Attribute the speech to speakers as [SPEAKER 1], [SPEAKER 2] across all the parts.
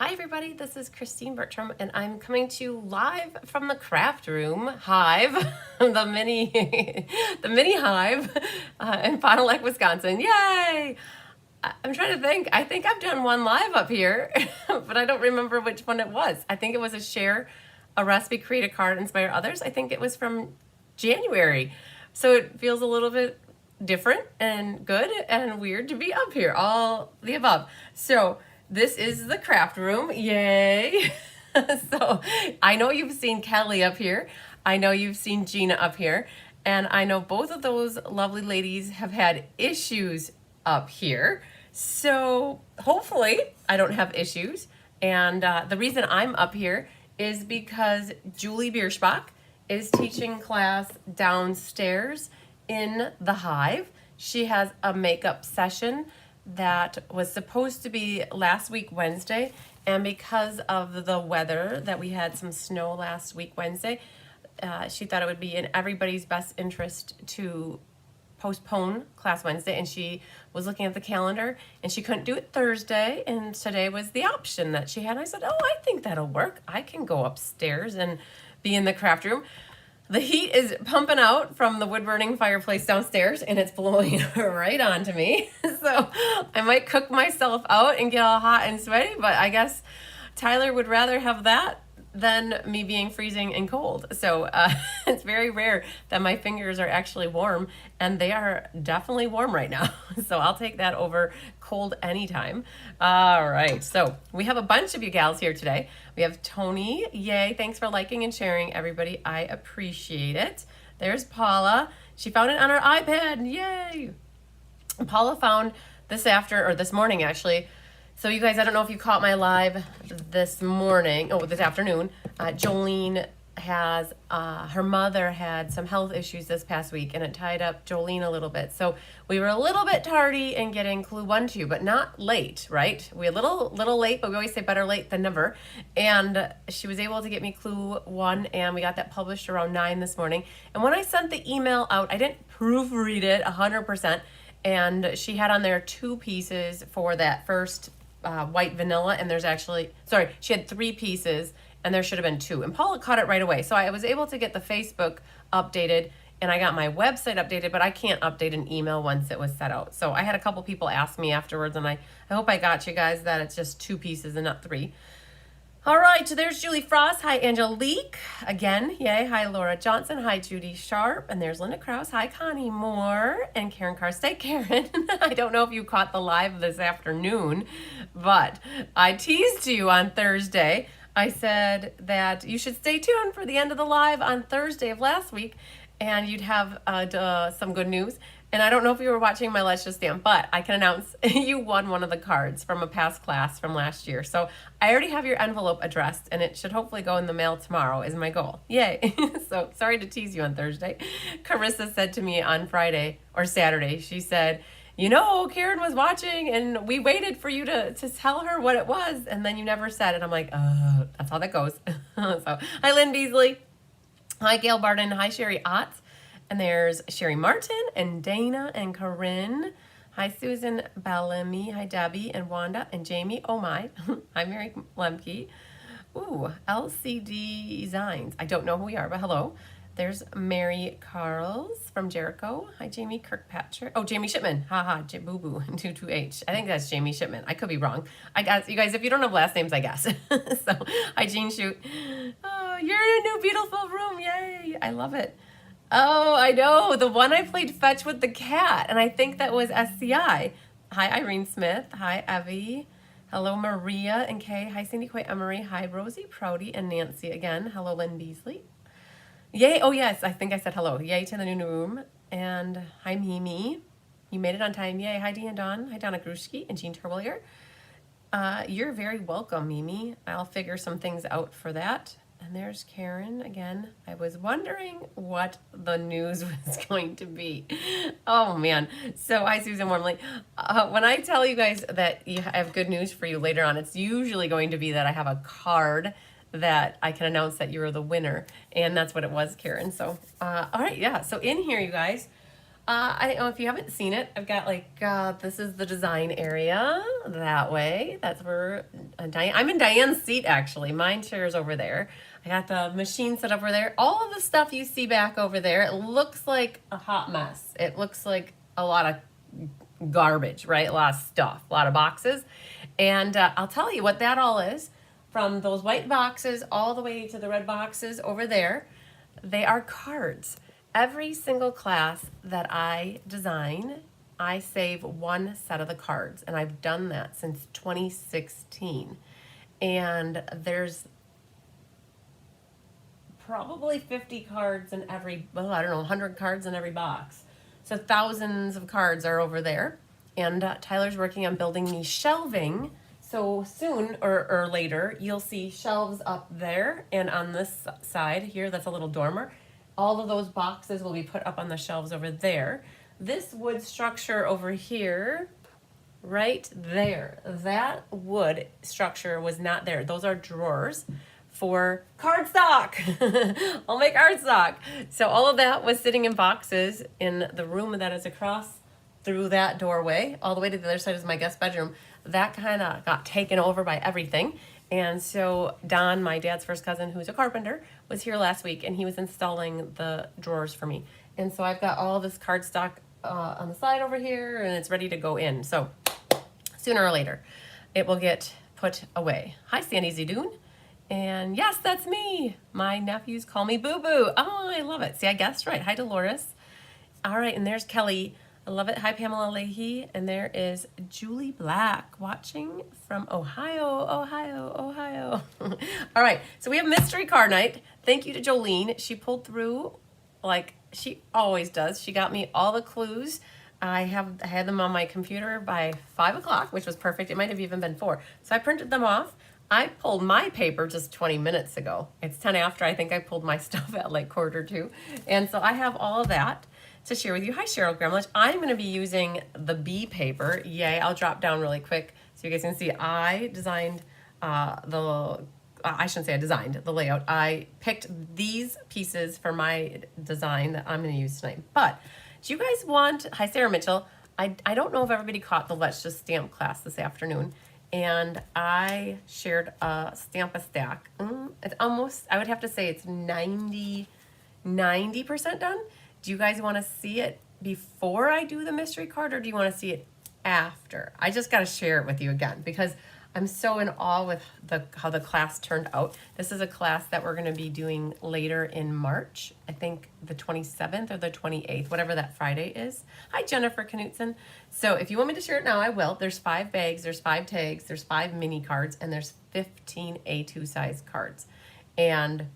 [SPEAKER 1] Hi everybody, this is Christine Bertram and I'm coming to you live from the craft room hive, the mini the mini hive in Fond du Lac, Wisconsin. Yay! I'm trying to think. I think I've done one live up here, but I don't remember which one it was. I think it was a share a recipe, create a card, inspire others. I think it was from January. So it feels a little bit different and good and weird to be up here, all the above. So this is the craft room, yay. So I know you've seen Kelly up here. I know you've seen Gina up here. And I know both of those lovely ladies have had issues up here. So hopefully I don't have issues. And the reason I'm up here is because Julie Bierschbach is teaching class downstairs in the hive. She has a makeup session that was supposed to be last week Wednesday, and because of the weather that we had some snow last week Wednesday, she thought it would be in everybody's best interest to postpone class Wednesday, and she was looking at the calendar and she couldn't do it Thursday, and today was the option that she had. I said, oh, I think that'll work. I can go upstairs and be in the craft room. The heat is pumping out from the wood burning fireplace downstairs and it's blowing right onto me. So I might cook myself out and get all hot and sweaty, but I guess Tyler would rather have that than me being freezing and cold. So it's very rare that my fingers are actually warm, and they are definitely warm right now. So I'll take that over cold anytime. All right, so we have a bunch of you gals here today. We have Tony, yay, thanks for liking and sharing, everybody. I appreciate it. There's Paula. She found it on her iPad, yay. Paula found this morning actually. So you guys, I don't know if you caught my live this afternoon. Jolene has, her mother had some health issues this past week, and it tied up Jolene a little bit. So we were a little bit tardy in getting clue 1, 2, but not late, right? We were a little late, but we always say better late than never. And she was able to get me clue 1, and we got that published around 9 this morning. And when I sent the email out, I didn't proofread it 100%. And she had on there 2 pieces for that first white vanilla, and she had 3 pieces and there should have been 2, and Paula caught it right away. So I was able to get the Facebook updated and I got my website updated, but I can't update an email once it was set out. So I had a couple people ask me afterwards, and I hope I got you guys that it's just 2 pieces and not 3. All right, so there's Julie Frost. Hi, Angelique. Again, yay. Hi, Laura Johnson. Hi, Judy Sharp. And there's Linda Krause. Hi, Connie Moore. And Karen Carstay. Karen, I don't know if you caught the live this afternoon, but I teased you on Thursday. I said that you should stay tuned for the end of the live on Thursday of last week, and you'd have some good news. And I don't know if you were watching my Let's Just Dance, but I can announce you won one of the cards from a past class from last year. So I already have your envelope addressed, and it should hopefully go in the mail tomorrow is my goal. Yay. So sorry to tease you on Thursday. Carissa said to me on Friday or Saturday, she said, you know, Karen was watching and we waited for you to tell her what it was, and then you never said it. I'm like, that's how that goes. So hi, Lynn Beasley. Hi, Gail Barden. Hi, Sherry Ott. And there's Sherry Martin and Dana and Corinne. Hi, Susan Bellamy. Hi, Debbie and Wanda and Jamie. Oh my. Hi, Mary Lemke. Ooh, LCD Designs. I don't know who we are, but hello. There's Mary Carls from Jericho. Hi, Jamie Kirkpatrick. Oh, Jamie Shipman. Haha, Boo Boo 22H. I think that's Jamie Shipman. I could be wrong. I guess you guys, if you don't have last names, I guess. So, hi, Jean Shoot. Oh, you're in a new beautiful room. Yay. I love it. Oh, I know. The one I played fetch with the cat, and I think that was SCI. Hi, Irene Smith. Hi, Evie. Hello, Maria and Kay. Hi, Cindy Quay Emery. Hi, Rosie Prouty and Nancy again. Hello, Lynn Beasley. Yay. Oh, yes. I think I said hello. Yay to the new room. And hi, Mimi. You made it on time. Yay. Hi, Dean Dawn. Hi, Donna Grushki and Jean Terwilliger. You're very welcome, Mimi. I'll figure some things out for that. And there's Karen again. I was wondering what the news was going to be. Oh, man. So, hi, Susan Wormley. When I tell you guys that I have good news for you later on, it's usually going to be that I have a card that I can announce that you're the winner. And that's what it was, Karen. So, all right, yeah. So in here, you guys, I don't know if you haven't seen it. I've got like, this is the design area that way. That's where Diane, I'm in Diane's seat actually. Mine chair's over there. I got the machine set over there. All of the stuff you see back over there, it looks like a hot mess. It looks like a lot of garbage, right? A lot of stuff, a lot of boxes. And I'll tell you what that all is. From those white boxes all the way to the red boxes over there, they are cards. Every single class that I design, I save one set of the cards, and I've done that since 2016. And there's probably 50 cards in every, well, I don't know, 100 cards in every box. So thousands of cards are over there. And Tyler's working on building me shelving. So soon or later, you'll see shelves up there. And on this side here, that's a little dormer. All of those boxes will be put up on the shelves over there. This wood structure over here, right there, that wood structure was not there. Those are drawers for cardstock. I'll make cardstock. So all of that was sitting in boxes in the room that is across through that doorway. All the way to the other side is my guest bedroom. That kind of got taken over by everything. And so Don, my dad's first cousin, who's a carpenter, was here last week, and he was installing the drawers for me. And so I've got all this cardstock on the side over here, and it's ready to go in. So sooner or later, it will get put away. Hi, Sandy Zidoon. And yes, that's me. My nephews call me Boo Boo. Oh, I love it. See, I guessed right. Hi, Dolores. All right, and there's Kelly. I love it. Hi, Pamela Leahy. And there is Julie Black watching from Ohio. All right, so we have mystery card night. Thank you to Jolene. She pulled through like she always does. She got me all the clues. I had them on my computer by 5 o'clock, which was perfect. It might have even been 4. So I printed them off. I pulled my paper just 20 minutes ago. It's 10 after. I think I pulled my stuff at like 1:45. And so I have all of that to share with you. Hi, Cheryl Gramlich. I'm going to be using the B paper. Yay. I'll drop down really quick so you guys can see. I designed I shouldn't say I designed the layout. I picked these pieces for my design that I'm going to use tonight. But do you guys want, hi, Sarah Mitchell. I don't know if everybody caught the Let's Just Stamp class this afternoon. And I shared a Stamp a Stack. It's almost, I would have to say it's 90% done. Do you guys want to see it before I do the mystery card, or do you want to see it after? I just got to share it with you again because I'm so in awe with how the class turned out. This is a class that we're going to be doing later in March. I think the 27th or the 28th, whatever that Friday is. Hi, Jennifer Knutson. So if you want me to share it now, I will. There's 5 bags, there's 5 tags, there's 5 mini cards, and there's 15 A2 size cards. And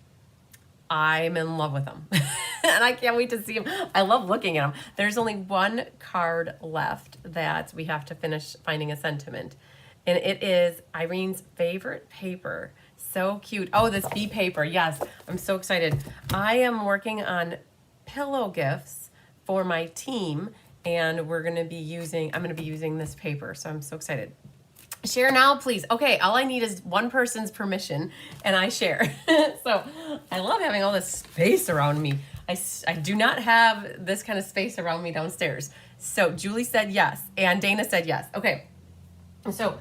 [SPEAKER 1] I'm in love with them. And I can't wait to see them. I love looking at them. There's only one card left that we have to finish finding a sentiment. And it is Irene's favorite paper. So cute. Oh, this bee paper. Yes, I'm so excited. I am working on pillow gifts for my team, and I'm going to be using this paper. So I'm so excited. Share now, please. Okay, all I need is one person's permission, and I share. So I love having all this space around me. I do not have this kind of space around me downstairs. So Julie said yes, and Dana said yes. Okay, so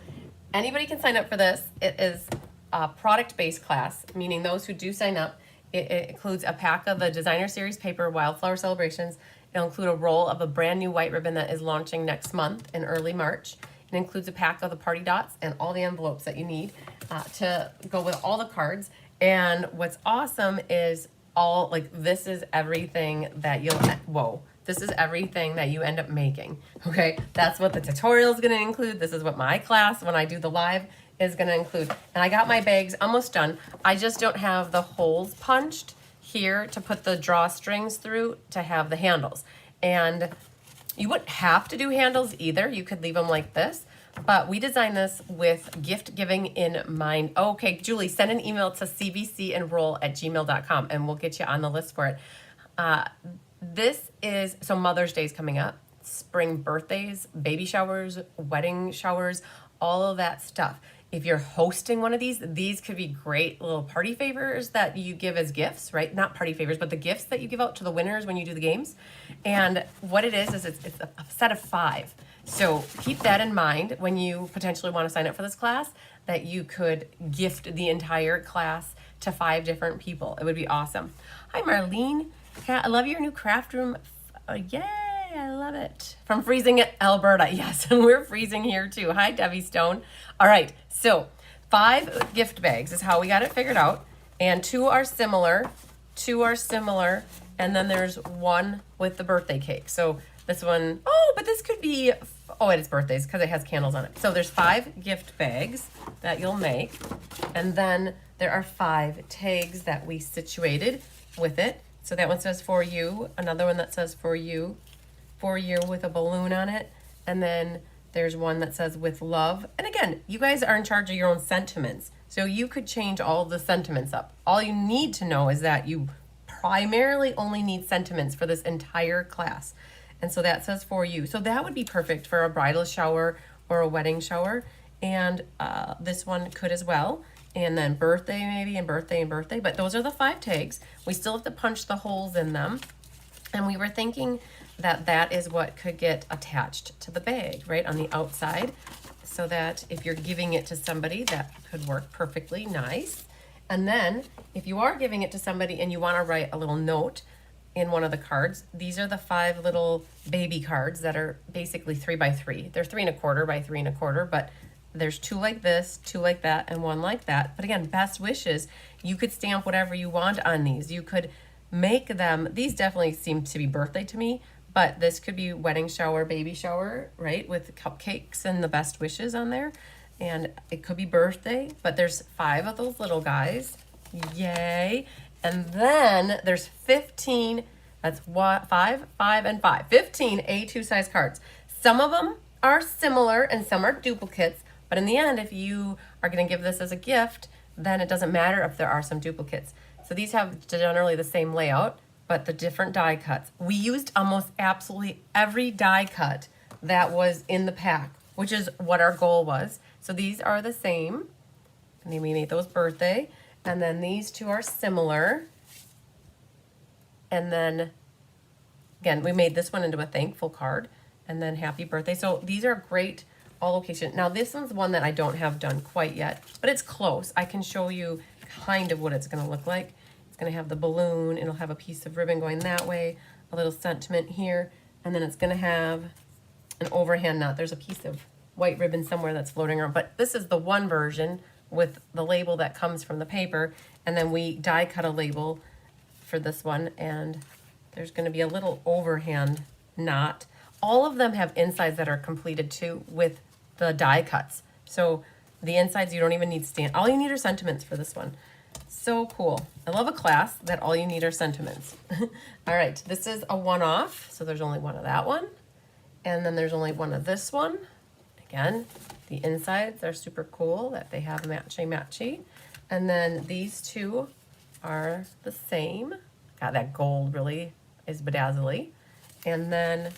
[SPEAKER 1] anybody can sign up for this. It is a product-based class, meaning those who do sign up, it includes a pack of the designer series paper, Wildflower Celebrations. It'll include a roll of a brand new white ribbon that is launching next month in early March. It includes a pack of the party dots and all the envelopes that you need to go with all the cards. And what's awesome is this is everything that this is everything that you end up making, okay? That's what the tutorial is gonna include. This is what my class, when I do the live, is gonna include. And I got my bags almost done. I just don't have the holes punched here to put the drawstrings through to have the handles. And you wouldn't have to do handles either. You could leave them like this, but we designed this with gift giving in mind. Okay, Julie, send an email to cbcenroll@gmail.com and we'll get you on the list for it. So Mother's Day is coming up, spring birthdays, baby showers, wedding showers, all of that stuff. if you're hosting one of these could be great little party favors that you give as gifts, right? Not party favors, but the gifts that you give out to the winners when you do the games. And what it is it's a set of 5. So keep that in mind when you potentially want to sign up for this class, that you could gift the entire class to 5 different people. It would be awesome. Hi, Marlene. I love your new craft room. Yay, I love it. From freezing at Alberta. Yes, and we're freezing here too. Hi, Debbie Stone. All right, so 5 gift bags is how we got it figured out. And 2 are similar. 2 are similar. And then there's 1 with the birthday cake. So this one, oh, but this could be, oh, it's birthdays because it has candles on it. So there's 5 gift bags that you'll make. And then there are 5 tags that we situated with it. So that one says for you, another one that says for you with a balloon on it. And then there's one that says with love. And again, you guys are in charge of your own sentiments. So you could change all of the sentiments up. All you need to know is that you primarily only need sentiments for this entire class. And so that says for you. So that would be perfect for a bridal shower or a wedding shower. And this one could as well. And then birthday maybe, and birthday and birthday. But those are the 5 tags. We still have to punch the holes in them. And we were thinking that that is what could get attached to the bag, right, on the outside. So that if you're giving it to somebody, that could work perfectly nice. And then if you are giving it to somebody and you want to write a little note in one of the cards, these are the 5 little baby cards that are basically 3 by 3. They're 3 1/4 by 3 1/4, but there's 2 like this, 2 like that, and 1 like that. But again, best wishes. You could stamp whatever you want on these. You could make them, these definitely seem to be birthday to me, but this could be wedding shower, baby shower, right? With cupcakes and the best wishes on there. And it could be birthday, but there's 5 of those little guys. Yay. And then there's 15, that's 5, 5, and 5. 15 A2 size cards. Some of them are similar and some are duplicates. But in the end, if you are going to give this as a gift, then it doesn't matter if there are some duplicates. So these have generally the same layout, but the different die cuts. We used almost absolutely every die cut that was in the pack, which is what our goal was. So these are the same. And then we made those birthday. And then these 2 are similar. And then, again, we made this one into a thankful card. And then happy birthday. So these are great all location. Now this one's one that I don't have done quite yet, but it's close. I can show you kind of what it's going to look like. It's going to have the balloon. It'll have a piece of ribbon going that way, a little sentiment here, and then it's going to have an overhand knot. There's a piece of white ribbon somewhere that's floating around, but this is the one version with the label that comes from the paper, and then we die cut a label for this one, and there's going to be a little overhand knot. All of them have insides that are completed too with the die cuts. So the insides you don't even need stamp. All you need are sentiments for this one. So cool. I love a class that all you need are sentiments. All right, this is a one-off. So there's only one of that one. And then there's only one of this one. Again, the insides are super cool that they have matchy-matchy. And then these 2 are the same. God, that gold really is bedazzly. And then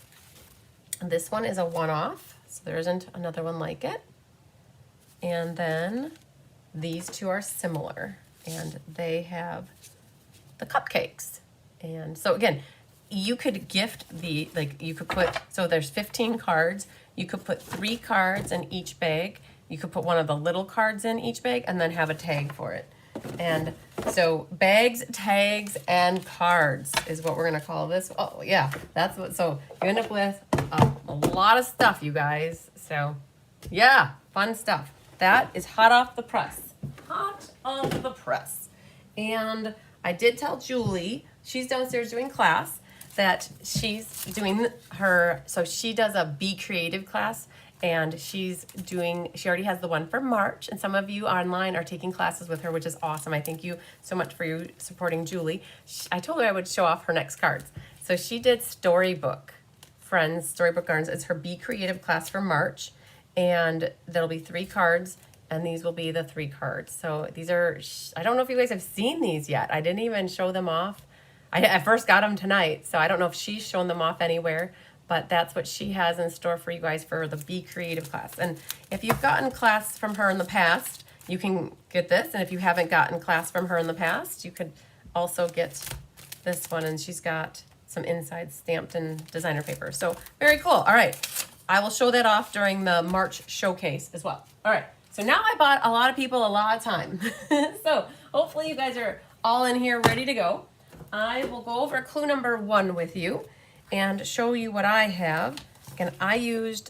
[SPEAKER 1] this one is a one-off. So there isn't another one like it. And then these 2 are similar, and they have the cupcakes. And so again, you could gift the, like you could put, so there's 15 cards. You could put 3 cards in each bag. You could put one of the little cards in each bag and then have a tag for it. And so bags, tags, and cards is what we're going to call this. Oh yeah, that's what, so you end up with a lot of stuff, you guys. So yeah, fun stuff. That is hot off the press. Hot off the press. And I did tell Julie, she's downstairs doing class, that she's doing her, so she does a Be Creative class, and she already has the one for March, and some of you online are taking classes with her, which is awesome. I thank you so much for you supporting Julie. I told her I would show off her next cards. So she did Storybook Friends, Storybook Gardens. It's her Be Creative class for March, and there'll be 3 cards, and these will be the 3 cards. So these are, I don't know if you guys have seen these yet. I didn't even show them off. I first got them tonight, so I don't know if she's shown them off anywhere, but that's what she has in store for you guys for the Be Creative class. And if you've gotten class from her in the past, you can get this. And if you haven't gotten class from her in the past, you could also get this one. And she's got some inside stamped in designer paper. So very cool. All right. I will show that off during the March showcase as well. All right. So now I bought a lot of people a lot of time. So hopefully you guys are all in here ready to go. I will go over clue number 1 with you and show you what I have. And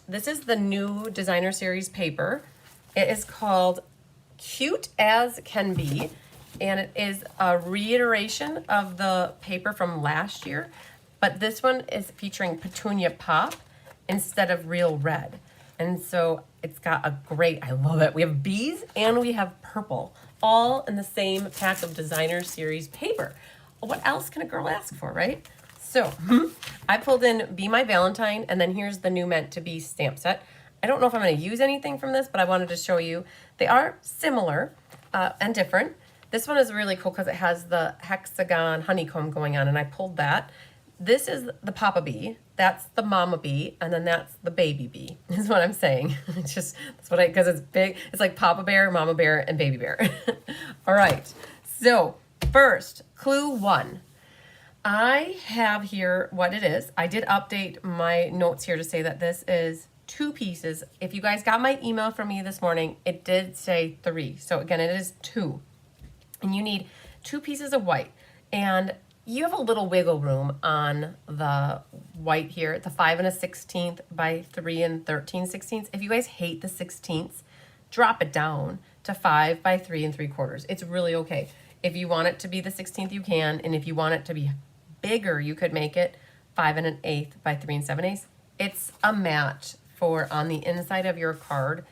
[SPEAKER 1] this is the new designer series paper. It is called Cute as Can Be, and it is a reiteration of the paper from last year, but this one is featuring Petunia Pop instead of Real Red. And so it's got I love it. We have bees and we have purple, all in the same pack of designer series paper. What else can a girl ask for, right? So I pulled in Be My Valentine, and then here's the new Meant to Be stamp set. I don't know if I'm going to use anything from this, but I wanted to show you. They are similar and different. This one is really cool because it has the hexagon honeycomb going on, and I pulled that. This is the Papa Bee, that's the Mama Bee, and then that's the Baby Bee, is what I'm saying. Because it's big. It's like Papa Bear, Mama Bear, and Baby Bear. All right, so first, clue 1. I have here what it is. I did update my notes here to say that this is 2 pieces. If you guys got my email from me this morning, it did say 3. So again, it is 2. And you need 2 pieces of white. And you have a little wiggle room on the white here, the 5 1/16 by 3 13/16. If you guys hate the 16ths, drop it down to 5 by 3 3/4. It's really okay. If you want it to be the 16th, you can. And if you want it to be bigger, you could make it 5 1/8 by 3 7/8. It's a match for on the inside of your card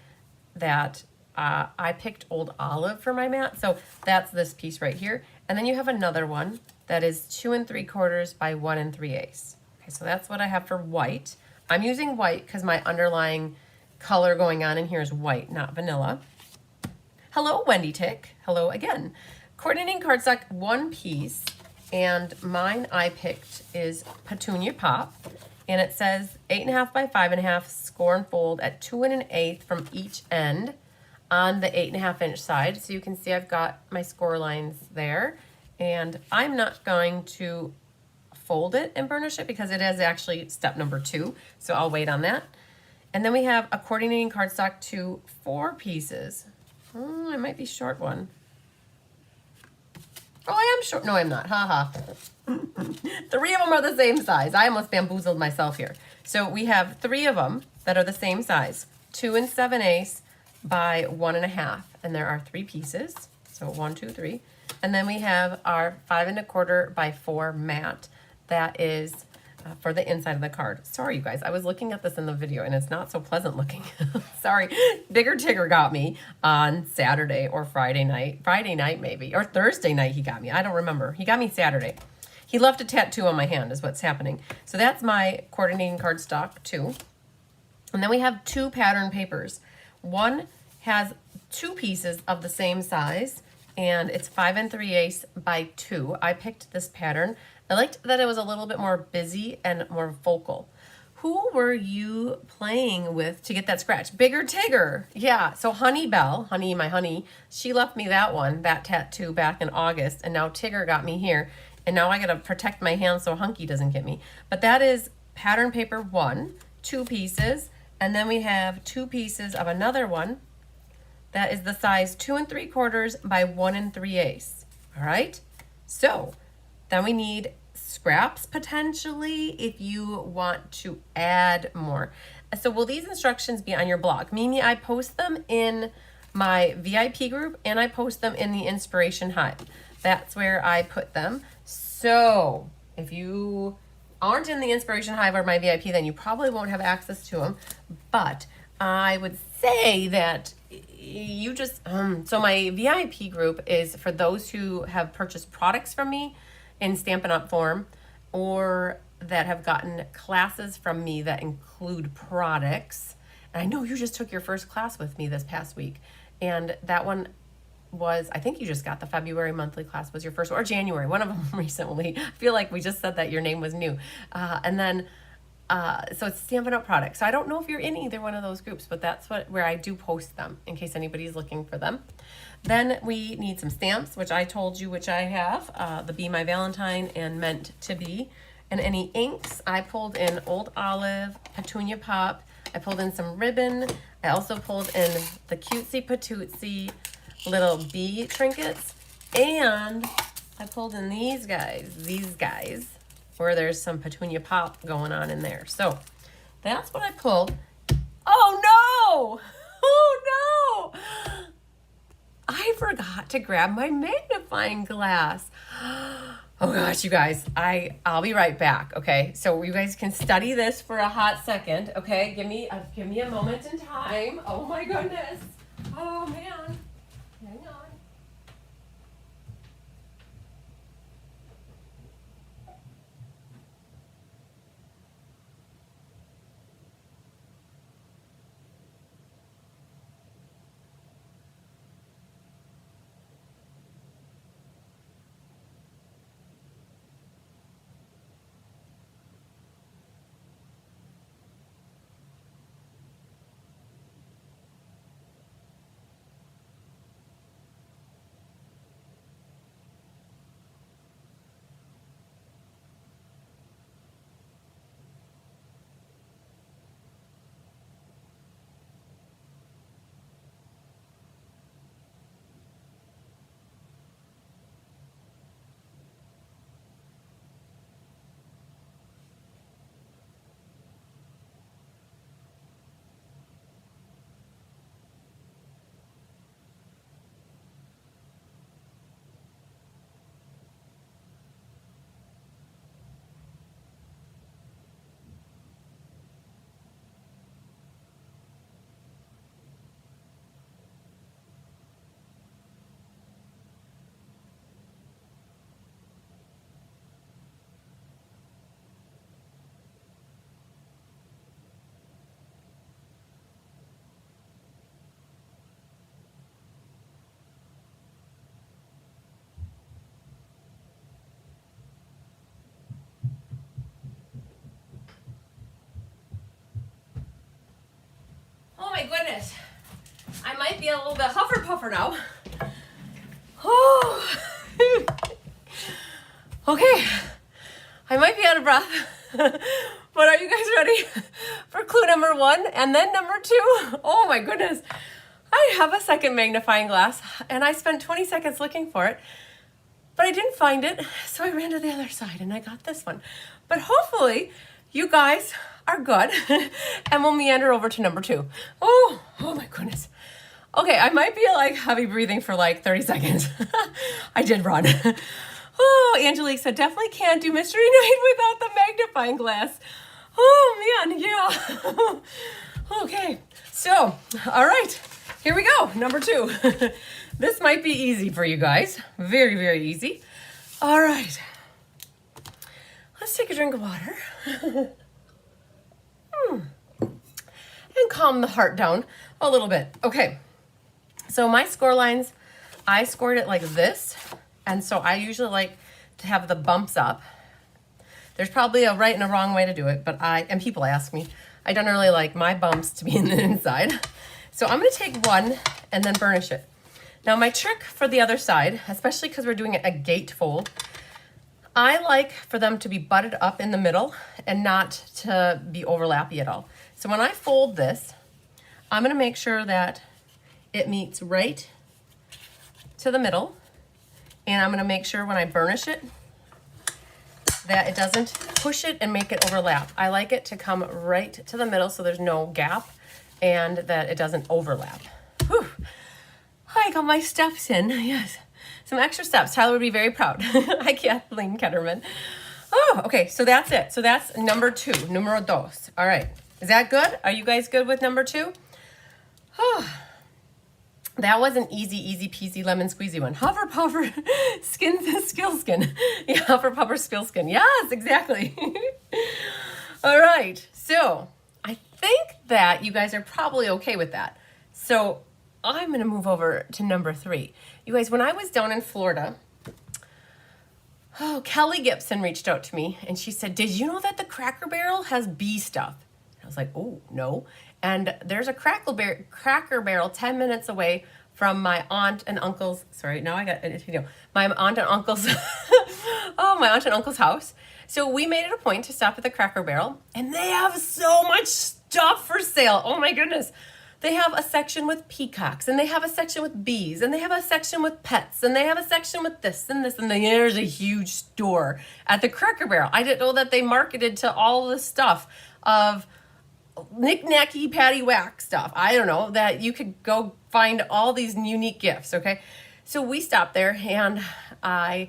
[SPEAKER 1] that I picked Old Olive for my mat. So that's this piece right here. And then you have another one that is 2 3/4 by 1 3/8. Okay, so that's what I have for white. I'm using white because my underlying color going on in here is white, not vanilla. Hello, Wendy Tick. Hello again. Coordinating cardstock, 1 piece. And mine I picked is Petunia Pop. And it says 8.5 by 5.5, score and fold at 2 1/8 from each end on the 8.5 inch side. So you can see I've got my score lines there. And I'm not going to fold it and burnish it because it is actually step number 2. So I'll wait on that. And then we have a coordinating cardstock to 4 pieces. I might be short one. Oh, I am short. No, I'm not. Ha ha. 3 of them are the same size. I almost bamboozled myself here. So we have 3 of them that are the same size. 2 7/8 by 1 1/2. And there are 3 pieces. So 1, 2, 3. And then we have our 5 1/4 by 4 mat. That is for the inside of the card. Sorry, you guys. I was looking at this in the video and it's not so pleasant looking. Sorry. Bigger Tigger got me on Saturday or Friday night. Friday night maybe. Or Thursday night he got me. I don't remember. He got me Saturday. He left a tattoo on my hand is what's happening. So that's my coordinating cardstock too. And then we have 2 pattern papers. One has 2 pieces of the same size and it's 5 3/8 by 2. I picked this pattern. I liked that it was a little bit more busy and more vocal. Who were you playing with to get that scratch? Bigger Tigger. Yeah, so Honey Bell, Honey, my honey, she left me that one, that tattoo back in August, and now Tigger got me here. And now I gotta protect my hand so Hunky doesn't get me. But that is pattern paper 1, 2 pieces, and then we have 2 pieces of another one that is the size 2 3/4 by 1 3/8. All right, so then we need scraps potentially if you want to add more. So will these instructions be on your blog? Mimi, I post them in my VIP group and I post them in the Inspiration Hive. That's where I put them. So if you aren't in the Inspiration Hive or my VIP, then you probably won't have access to them. But I would say that you just, so my VIP group is for those who have purchased products from me in Stampin' Up form or that have gotten classes from me that include products. And I know you just took your first class with me this past week. And that one was, I think you just got the February monthly class was your first, or January, one of them recently. I feel like we just said that your name was new. And then So it's Stampin' Up! Products. So I don't know if you're in either one of those groups, but that's where I do post them in case anybody's looking for them. Then we need some stamps, which I told you which I have, the Be My Valentine and Meant to Be. And any inks, I pulled in Old Olive, Petunia Pop. I pulled in some ribbon. I also pulled in the Cutesy Patootsy little bee trinkets. And I pulled in these guys, where there's some Petunia Pop going on in there. So that's what I pulled. Oh no! Oh no! I forgot to grab my magnifying glass. Oh gosh, you guys, I'll be right back, okay? So you guys can study this for a hot second, okay? Give me a moment in time. Oh my goodness. Oh man. Hang on. Oh my goodness. I might be a little bit huffer puffer now. Oh. Okay. I might be out of breath. But are you guys ready for clue number 1 and then number 2? Oh my goodness. I have a second magnifying glass and I spent 20 seconds looking for it, but I didn't find it. So I ran to the other side and I got this one. But hopefully you guys are good and we'll meander over to number 2. Oh my goodness. Okay, I might be like heavy breathing for like 30 seconds. I did run. Oh, Angelique said, definitely can't do Mystery Night without the magnifying glass. Oh man, yeah. Okay, so, all right, here we go, number 2. This might be easy for you guys. Very, very easy. All right. Let's take a drink of water. And calm the heart down a little bit. Okay, so my score lines, I scored it like this. And so I usually like to have the bumps up. There's probably a right and a wrong way to do it, but and people ask me, I don't really like my bumps to be in the inside. So I'm gonna take one and then burnish it. Now my trick for the other side, especially because we're doing a gate fold, I like for them to be butted up in the middle and not to be overlappy at all. So when I fold this, I'm gonna make sure that it meets right to the middle. And I'm gonna make sure when I burnish it that it doesn't push it and make it overlap. I like it to come right to the middle so there's no gap and that it doesn't overlap. Whew. I got my steps in, yes. Some extra steps. Tyler would be very proud. Hi, Kathleen Ketterman. Oh, okay, so that's it. So that's number 2, numero dos. All right, is that good? Are you guys good with number 2? Oh. That was an easy peasy lemon squeezy one. Hover puffer skin skill skin. Yeah, hover puffer skill skin. Yes, exactly. All right, so I think that you guys are probably okay with that. So I'm gonna move over to number 3. You guys, when I was down in Florida, Oh, Kelly Gibson reached out to me and she said, did you know that the Cracker Barrel has bee stuff? I was like, oh, no. And there's a Cracker Barrel 10 minutes away from my aunt and uncle's, sorry, now I got a video, my aunt and uncle's, oh, my aunt and uncle's house. So we made it a point to stop at the Cracker Barrel and they have so much stuff for sale. Oh my goodness. They have a section with peacocks, and they have a section with bees, and they have a section with pets, and they have a section with this and this, and there's a huge store at the Cracker Barrel. I didn't know that they marketed to all this stuff of knick-knacky paddywhack stuff. I don't know, that you could go find all these unique gifts, okay? So we stopped there, and I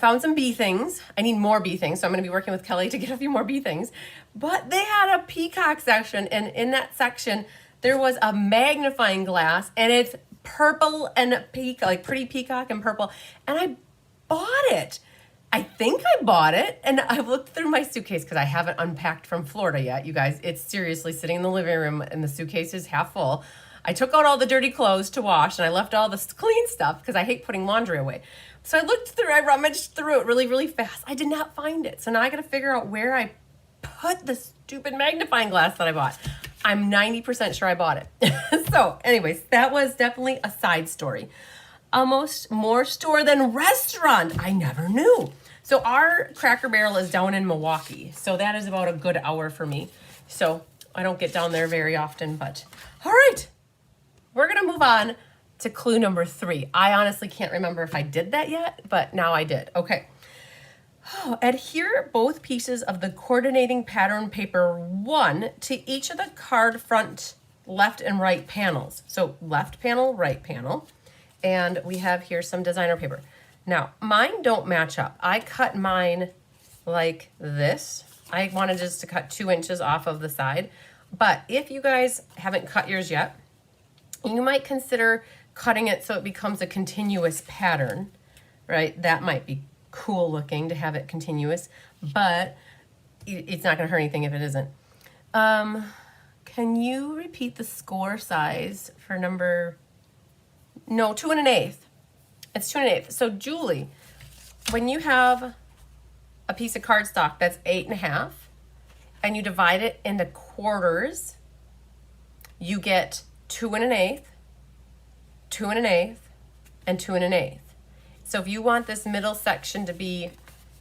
[SPEAKER 1] found some bee things. I need more bee things, so I'm going to be working with Kelly to get a few more bee things. But they had a peacock section, and in that section, there was a magnifying glass, and it's purple and like pretty peacock and purple, and I bought it. I think I bought it, and I looked through my suitcase because I haven't unpacked from Florida yet, you guys. It's seriously sitting in the living room, and the suitcase is half full. I took out all the dirty clothes to wash, and I left all the clean stuff because I hate putting laundry away. So I rummaged through it really, really fast. I did not find it, so now I got to figure out where I put the stupid magnifying glass that I bought. I'm 90% sure I bought it. So anyways, that was definitely a side story. Almost more store than restaurant. I never knew. So our Cracker Barrel is down in Milwaukee. So that is about a good hour for me. So I don't get down there very often, but all right. We're going to move on to clue number 3. I honestly can't remember if I did that yet, but now I did. Okay. Adhere both pieces of the coordinating pattern paper 1 to each of the card front left and right panels. So left panel, right panel. And we have here some designer paper. Now, mine don't match up. I cut mine like this. I wanted just to cut 2 inches off of the side. But if you guys haven't cut yours yet, you might consider cutting it so it becomes a continuous pattern, right? That might be cool looking to have it continuous, but it's not going to hurt anything if it isn't. Can you repeat the score size for number, no, 2 1/8. It's 2 1/8. So Julie, when you have a piece of cardstock that's 8 1/2 and you divide it into quarters, you get 2 1/8, 2 1/8, and 2 1/8. So if you want this middle section to be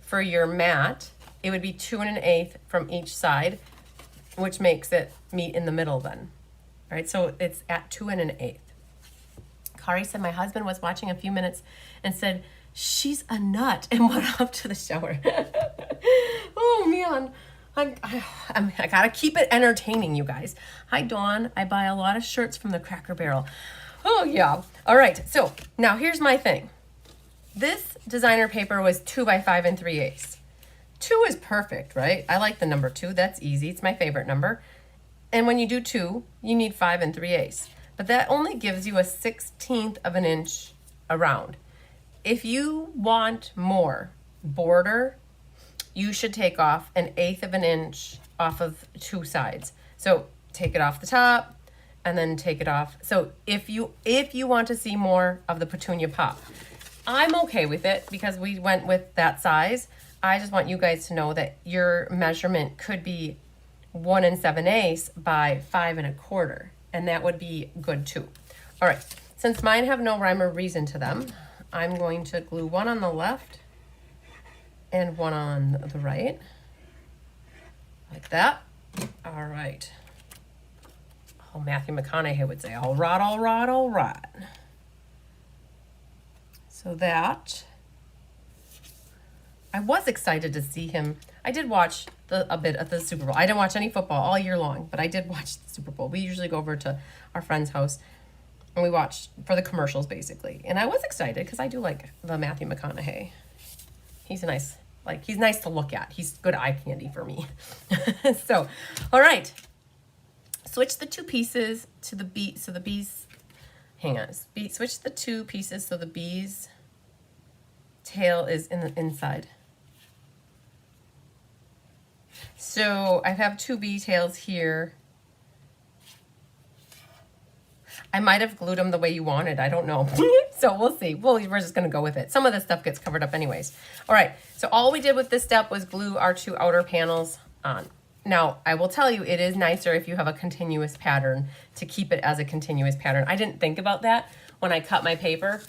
[SPEAKER 1] for your mat, it would be 2 1/8 from each side, which makes it meet in the middle then, right? So it's at 2 1/8. Kari said my husband was watching a few minutes and said, she's a nut, and went up to the shower. Oh man, I gotta keep it entertaining, you guys. Hi Dawn, I buy a lot of shirts from the Cracker Barrel. Oh yeah, all right, so now here's my thing. This designer paper was 2 by 5 3/8. 2 is perfect, right? I like the number 2. That's easy. It's my favorite number. And when you do 2, you need 5 3/8. But that only gives you a 1/16 of an inch around. If you want more border, you should take off 1/8 of an inch off of 2 sides. So take it off the top and then take it off. So if you want to see more of the petunia pop, I'm okay with it because we went with that size. I just want you guys to know that your measurement could be 1 7/8 by 5 1/4, and that would be good too. All right, since mine have no rhyme or reason to them, I'm going to glue one on the left and one on the right, like that. All right. Oh, Matthew McConaughey would say, all right, all right, all right. So that, I was excited to see him. I did watch a bit of the Super Bowl. I didn't watch any football all year long, but I did watch the Super Bowl. We usually go over to our friend's house and we watch for the commercials basically. And I was excited because I do like the Matthew McConaughey. He's a nice, he's nice to look at. He's good eye candy for me. So, all right. Switch the 2 pieces to the bee, so the bees, hang on. Switch the 2 pieces so the bees tail is in the inside. So I have 2 bee tails here. I might have glued them the way you wanted. I don't know. So we'll see. We're just going to go with it. Some of this stuff gets covered up anyways. All right. So all we did with this step was glue our 2 outer panels on. Now, I will tell you, it is nicer if you have a continuous pattern to keep it as a continuous pattern. I didn't think about that when I cut my paper.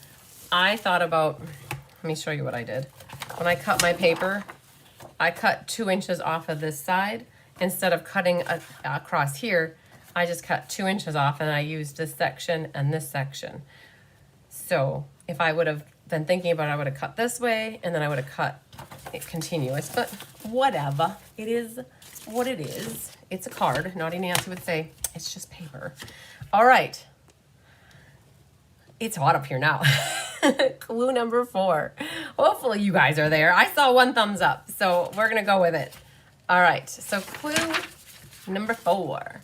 [SPEAKER 1] I thought about, let me show you what I did. When I cut my paper, I cut 2 inches off of this side. Instead of cutting across here, I just cut 2 inches off and I used this section and this section. So if I would have been thinking about it, I would have cut this way and then I would have cut it continuous, but whatever. It is what it is. It's a card. Naughty Nancy would say, it's just paper. All right. It's hot up here now. Clue number 4. Hopefully you guys are there. I saw 1 thumbs up, so we're going to go with it. All right. So clue number 4.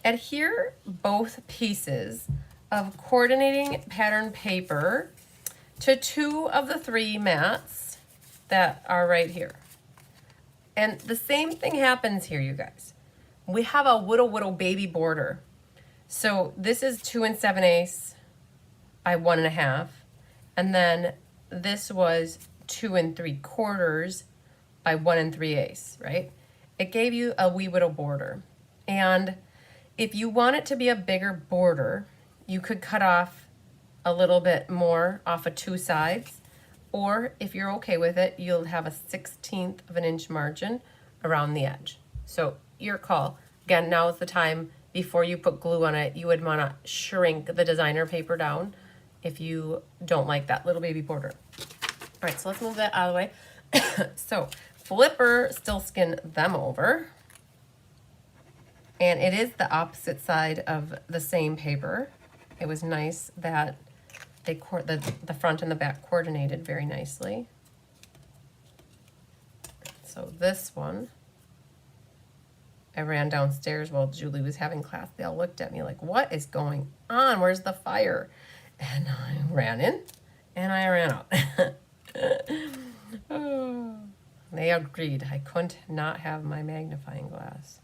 [SPEAKER 1] Adhere both pieces of coordinating pattern paper to 2 of the 3 mats that are right here. And the same thing happens here, you guys. We have a whittle baby border. So this is 2 7/8 by 1 1/2. And then this was 2 3/4 by 1 3/8, right? It gave you a wee whittle border. And if you want it to be a bigger border, you could cut off a little bit more off of 2 sides. Or if you're okay with it, you'll have a 1/16 of an inch margin around the edge. So your call. Again, now is the time before you put glue on it. You would want to shrink the designer paper down if you don't like that little baby border. All right, so let's move that out of the way. So flipper still skin them over. And it is the opposite side of the same paper. It was nice that they the front and the back coordinated very nicely. So this one, I ran downstairs while Julie was having class. They all looked at me like, what is going on? Where's the fire? And I ran in and I ran out. Oh, they agreed. I couldn't not have my magnifying glass.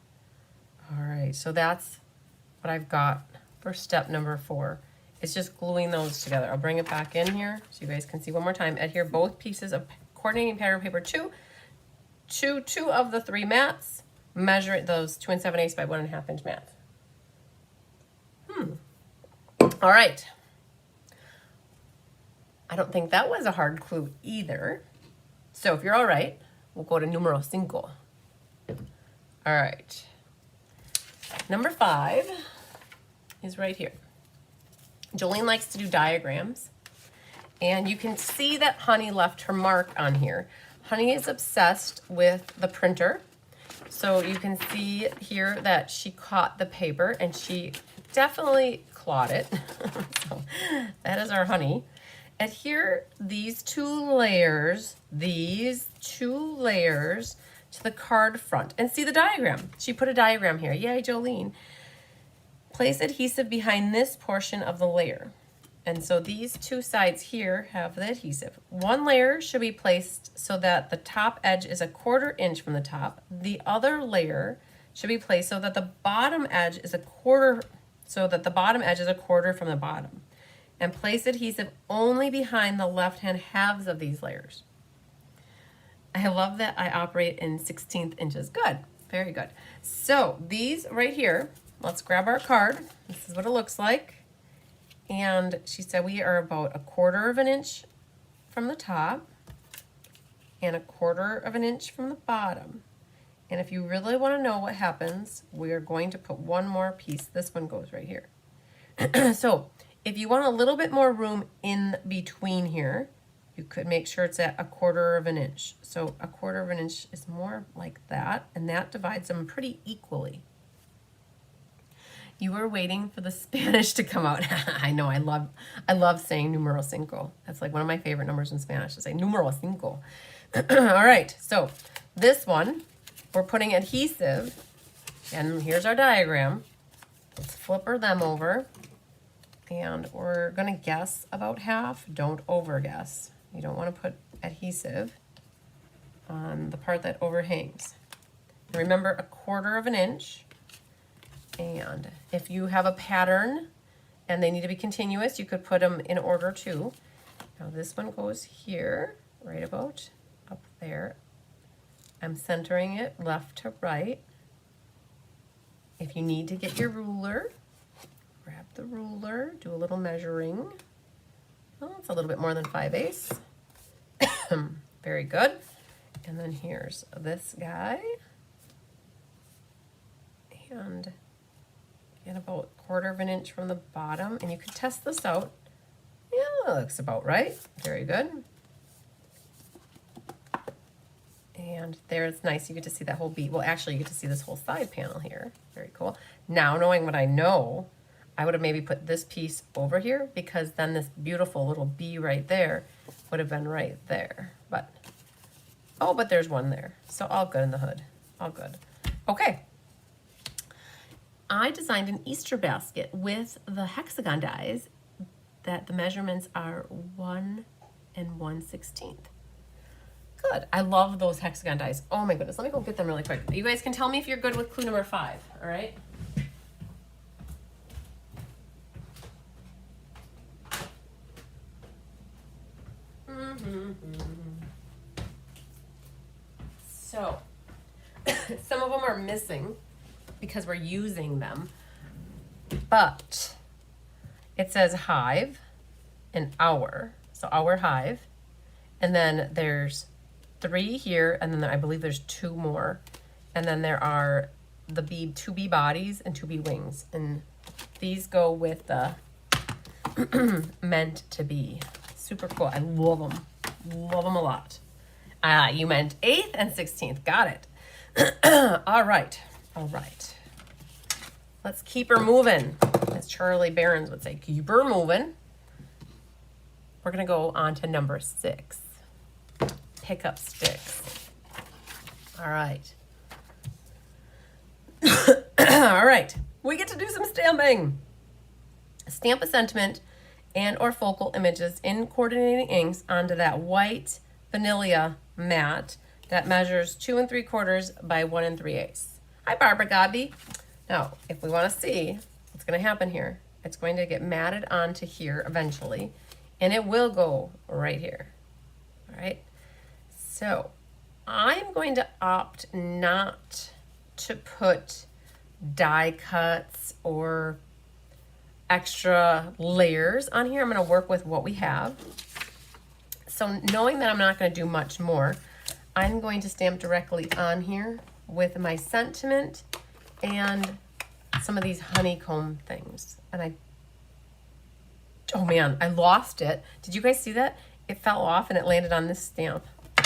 [SPEAKER 1] All right, so that's what I've got for step number 4. It's just gluing those together. I'll bring it back in here so you guys can see one more time. Adhere both pieces of coordinating pattern paper to 2 of the 3 mats. Measure those 2 7/8 by 1 1/2 inch mats. All right. I don't think that was a hard clue either. So if you're all right, we'll go to numero 5. All right. Number 5 is right here. Jolene likes to do diagrams, and you can see that Honey left her mark on here. Honey is obsessed with the printer, so you can see here that she caught the paper, and she definitely clawed it. So that is our Honey. Adhere these 2 layers to the card front, and see the diagram. She put a diagram here. Yay, Jolene. Place adhesive behind this portion of the layer. And so these 2 sides here have the adhesive. 1 layer should be placed so that the top edge is a 1/4 inch from the top. The other layer should be placed so that the bottom edge is a 1/4 from the bottom. And place adhesive only behind the left-hand halves of these layers. I love that I operate in 1/16 inches. Good, very good. So these right here, let's grab our card. This is what it looks like. And she said we are about a 1/4 inch from the top and a 1/4 inch from the bottom. And if you really want to know what happens, we are going to put 1 more piece. This one goes right here. So if you want a little bit more room in between here, you could make sure it's at a 1/4 inch. So a 1/4 inch is more like that, and that divides them pretty equally. You were waiting for the Spanish to come out. I know, I love saying numero 5. That's like one of my favorite numbers in Spanish, to say numero 5. All right, so this one, we're putting adhesive, and here's our diagram. Let's flipper them over, and we're gonna guess about half. Don't over guess. You don't wanna put adhesive on the part that overhangs. And remember, a 1/4 inch. And if you have a pattern and they need to be continuous. You could put them in order too. Now this one goes here, right about up there. I'm centering it left to right. If you need to get your ruler, grab the ruler, do a little measuring. Oh, it's a little bit more than 5/8. Very good. And then here's this guy. And get about 1/4 of an inch from the bottom, and you could test this out. Yeah, that looks about right. Very good. And there it's nice. You get to see that whole bead. Well, actually, you get to see this whole side panel here. Very cool. Now, knowing what I know, I would have maybe put this piece over here, because then this beautiful little bee right there would have been right there. But, oh, but there's one there. So all good in the hood. All good. Okay. I designed an Easter basket with the hexagon dies that the measurements are 1 1/16. Good. I love those hexagon dies. Oh my goodness. Let me go get them really quick. You guys can tell me if you're good with clue number 5. All right. So, some of them are missing because we're using them, but it says hive and hour, so hour hive, and then there's 3 here, and then I believe there's 2 more, and then there are the bee, 2 bee bodies and 2 bee wings, and these go with the meant to be. Super cool. I love them. Love them a lot. You meant 8th and 16th. Got it. All right. All right. Let's keep her moving. As Charlie Barons would say, keep her moving. We're going to go on to number 6. Pick up sticks. All right. All right. We get to do some stamping. Stamp a sentiment and or focal images in coordinating inks onto that white vanilla mat that measures 2 3/4 by 1 3/8. Hi, Barbara Gobby. Now, if we want to see what's going to happen here, it's going to get matted onto here eventually, and it will go right here. All right. So I'm going to opt not to put die cuts or extra layers on here. I'm going to work with what we have. So knowing that I'm not going to do much more, I'm going to stamp directly on here with my sentiment and some of these honeycomb things. And oh man, I lost it. Did you guys see that? It fell off and it landed on this stamp. I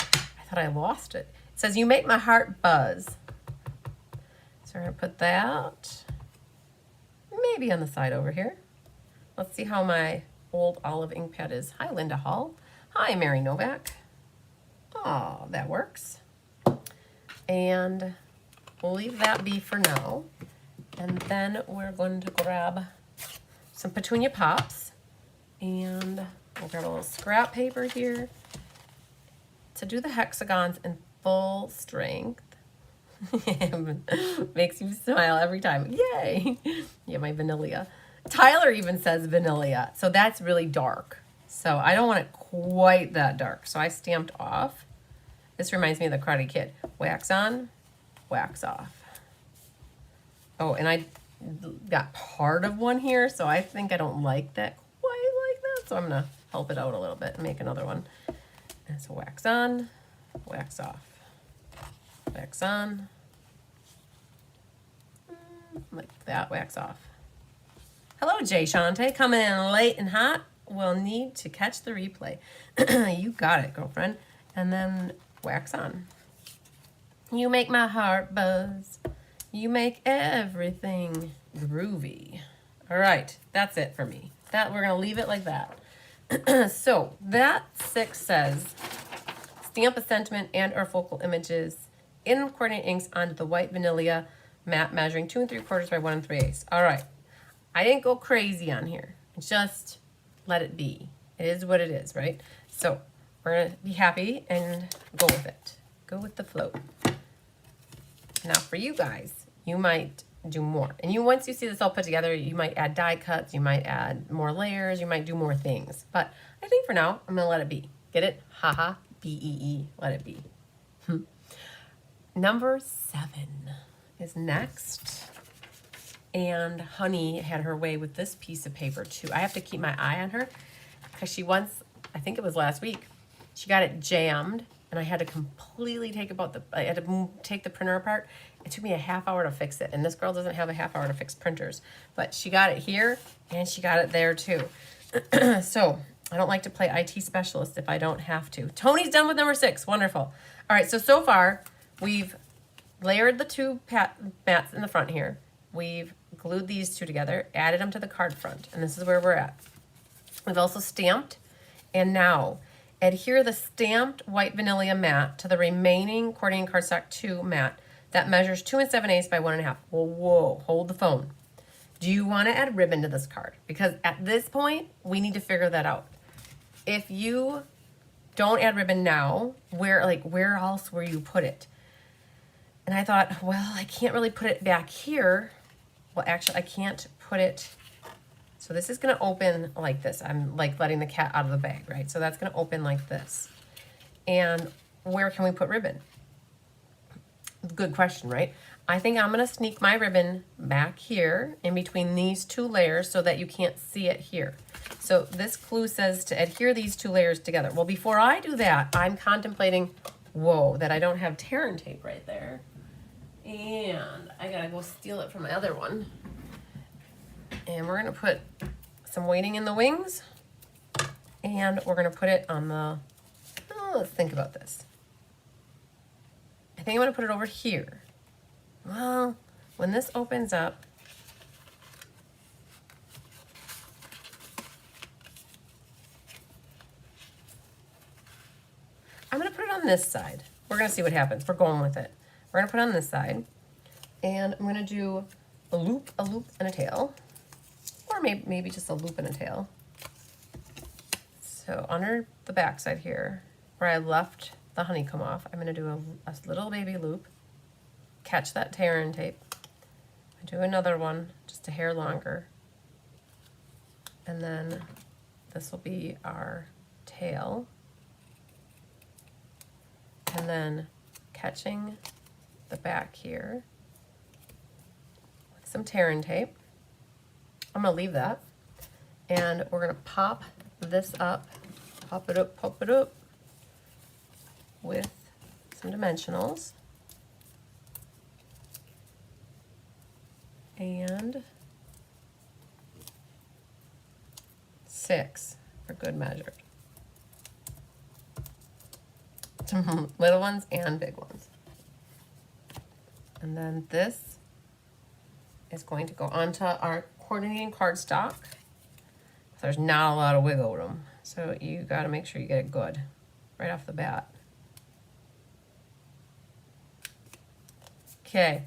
[SPEAKER 1] thought I lost it. It says, "You make my heart buzz." So we're going to put that maybe on the side over here. Let's see how my old olive ink pad is. Hi, Linda Hall. Hi, Mary Novak. Oh, that works. And we'll leave that be for now. And then we're going to grab some petunia pops. And we'll grab a little scrap paper here to do the hexagons in full strength. Makes you smile every time. Yay! Yeah, my vanilla. Tyler even says vanilla, so that's really dark. So I don't want it quite that dark. So I stamped off. This reminds me of the Karate Kid. Wax on, wax off. Oh, and I got part of one here, so I think I don't like that quite like that. So I'm gonna help it out a little bit and make another one. And so wax on, wax off. Wax on. Like that, wax off. Hello, Jay Shante, coming in late and hot. We'll need to catch the replay. You got it, girlfriend. And then wax on. You make my heart buzz. You make everything groovy. All right, that's it for me. That we're gonna leave it like that. So that 6 says, stamp a sentiment and or focal images in coordinate inks onto the white vanilla mat measuring 2 3/4 by 1 3/8. All right, I didn't go crazy on here. Just let it be. It is what it is, right? So we're gonna be happy and go with it. Go with the flow. Now for you guys, you might do more. And once you see this all put together, you might add die cuts, you might add more layers, you might do more things. But I think for now, I'm gonna let it be. Get it? Haha, B-E-E, let it be. Number 7 is next. And Honey had her way with this piece of paper too. I have to keep my eye on her because she once, I think it was last week, she got it jammed and I had to completely I had to take the printer apart. It took me a half hour to fix it. And this girl doesn't have a half hour to fix printers, but she got it here and she got it there too. So I don't like to play IT specialist if I don't have to. Tony's done with number 6. Wonderful. All right, so far we've layered the 2 mats in the front here. We've glued these 2 together, added them to the card front, and this is where we're at. We've also stamped, and now adhere the stamped white vanilla mat to the remaining accordion cardstock 2 mat that measures 2 7/8 by 1.5. Whoa, hold the phone. Do you want to add ribbon to this card? Because at this point, we need to figure that out. If you don't add ribbon now, where else will you put it? And I thought, well, I can't really put it back here. Well, actually, I can't put it. So this is going to open like this. I'm like letting the cat out of the bag, right? So that's going to open like this. And where can we put ribbon? Good question, right? I think I'm going to sneak my ribbon back here in between these 2 layers so that you can't see it here. So this clue says to adhere these 2 layers together. Well, before I do that, I'm contemplating, whoa, that I don't have tear and tape right there. And I gotta go steal it from my other one. And we're gonna put some weighting in the wings. And we're gonna put it on the, let's think about this. I think I'm gonna put it over here. Well, when this opens up, I'm gonna put it on this side. We're gonna see what happens. We're going with it. We're gonna put it on this side, and I'm gonna do a loop, and a tail, or maybe just a loop and a tail. So under the back side here, where I left the honeycomb off, I'm gonna do a little baby loop, catch that tear and tape, do another one, just a hair longer, and then this will be our tail, and then catching the back here with some tear and tape. I'm gonna leave that, and we're gonna pop this up, pop it up with some dimensionals, and 6 for good measure. Little ones and big ones. And then this is going to go onto our coordinating cardstock. There's not a lot of wiggle room, so you got to make sure you get it good right off the bat. Okay.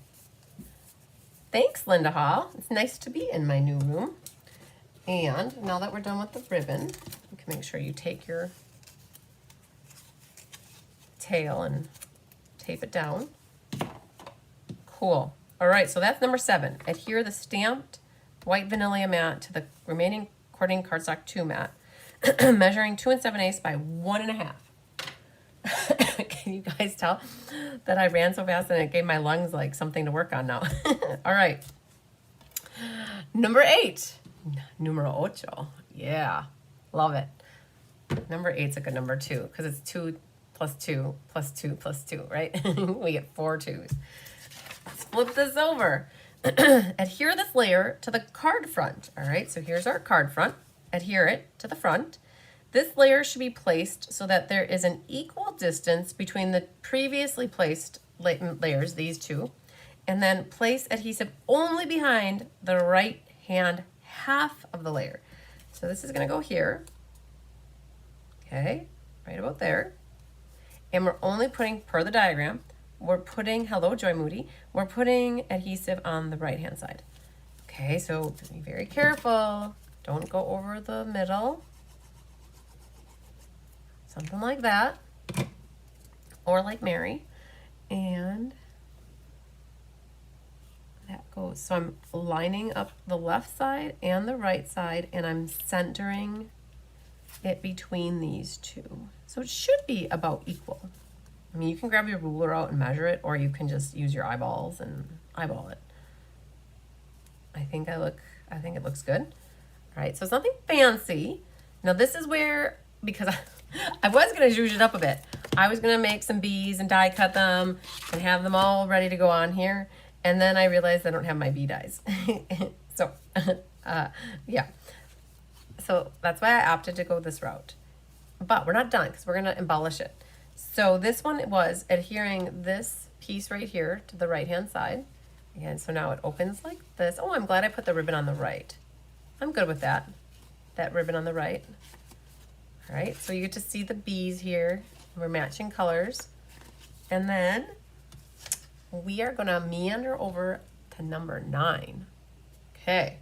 [SPEAKER 1] Thanks, Linda Hall. It's nice to be in my new room. And now that we're done with the ribbon, you can make sure you take your tail and tape it down. Cool. All right, so that's number 7. Adhere the stamped white vanilla mat to the remaining coordinating cardstock 2 mat, measuring 2 7/8 by 1.5. Can you guys tell that I ran so fast and it gave my lungs like something to work on now? All right. Number 8. Numero ocho. Yeah, love it. Number 8's a good number too, because it's 2 plus 2 plus 2 plus 2, right? We get 4 2s. Let's flip this over. Adhere this layer to the card front. All right, so here's our card front. Adhere it to the front. This layer should be placed so that there is an equal distance between the previously placed layers, these 2, and then place adhesive only behind the right hand half of the layer. So this is going to go here, okay, right about there. And we're only putting, per the diagram, we're putting, hello Joy Moody, we're putting adhesive on the right hand side. Okay, so be very careful. Don't go over the middle. Something like that. Or like Mary. And that goes. So I'm lining up the left side and the right side, and I'm centering it between these two. So it should be about equal. I mean, you can grab your ruler out and measure it, or you can just use your eyeballs and eyeball it. I think it looks good. All right, so it's nothing fancy. Now this is where, because I was gonna zhuzh it up a bit. I was gonna make some bees and die cut them and have them all ready to go on here. And then I realized I don't have my bee dies. So, yeah. So that's why I opted to go this route. But we're not done because we're gonna embellish it. So this one was adhering this piece right here to the right-hand side. And so now it opens like this. Oh, I'm glad I put the ribbon on the right. I'm good with that. That ribbon on the right. All right, so you get to see the bees here. We're matching colors. And then we are gonna meander over to number 9. Okay,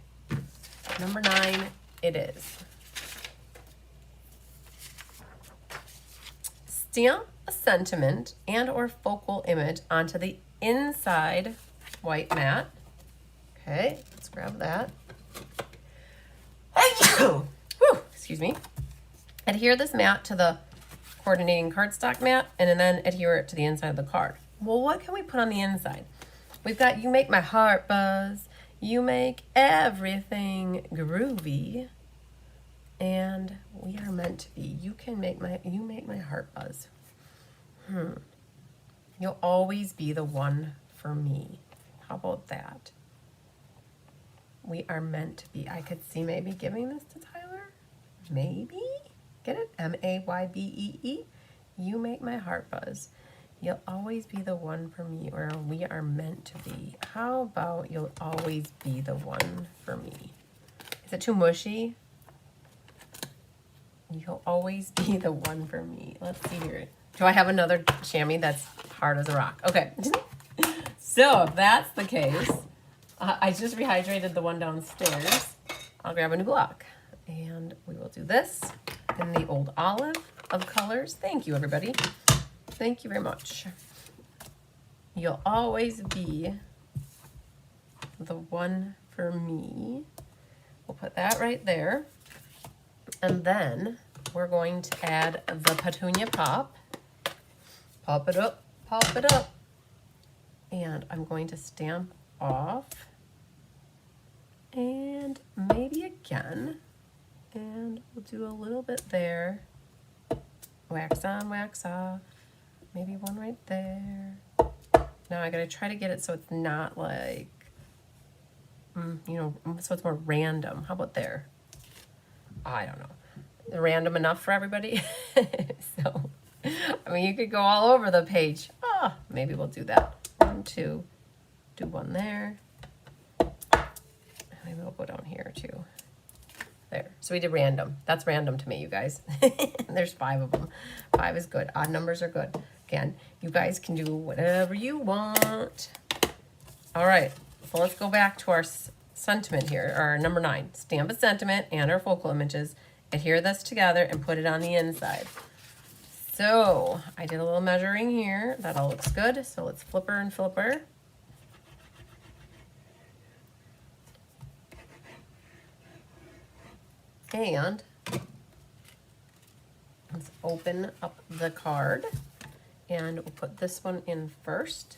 [SPEAKER 1] number 9 it is. Stamp a sentiment and or focal image onto the inside white mat. Okay, let's grab that. Whew, excuse me. Adhere this mat to the coordinating cardstock mat and then adhere it to the inside of the card. Well, what can we put on the inside? We've got you make my heart buzz, you make everything groovy, and we are meant to be. You make my heart buzz. You'll always be the one for me. How about that? We are meant to be. I could see maybe giving this to Tyler. Maybe. Get it? M-A-Y-B-E-E. You make my heart buzz. You'll always be the one for me, or we are meant to be. How about you'll always be the one for me? Is it too mushy? You'll always be the one for me. Let's see here. Do I have another chamois that's hard as a rock? Okay. So if that's the case, I just rehydrated the one downstairs. I'll grab a new block. And we will do this in the old olive of colors. Thank you, everybody. Thank you very much. You'll always be the one for me. We'll put that right there. And then we're going to add the petunia pop. Pop it up, pop it up. And I'm going to stamp off. And maybe again. And we'll do a little bit there. Wax on, wax off. Maybe one right there. Now I gotta try to get it so it's not like, so it's more random. How about there? I don't know. Random enough for everybody? So, I mean, you could go all over the page. Maybe we'll do that. 1, 2, do one there. Maybe we'll go down here too. There. So we did random. That's random to me, you guys. There's 5 of them. 5 is good. Odd numbers are good. Again, you guys can do whatever you want. All right. So let's go back to our sentiment here, or number 9. Stamp a sentiment and our focal images. Adhere this together and put it on the inside. So I did a little measuring here. That all looks good. So let's flipper and flipper. And let's open up the card and we'll put this one in first.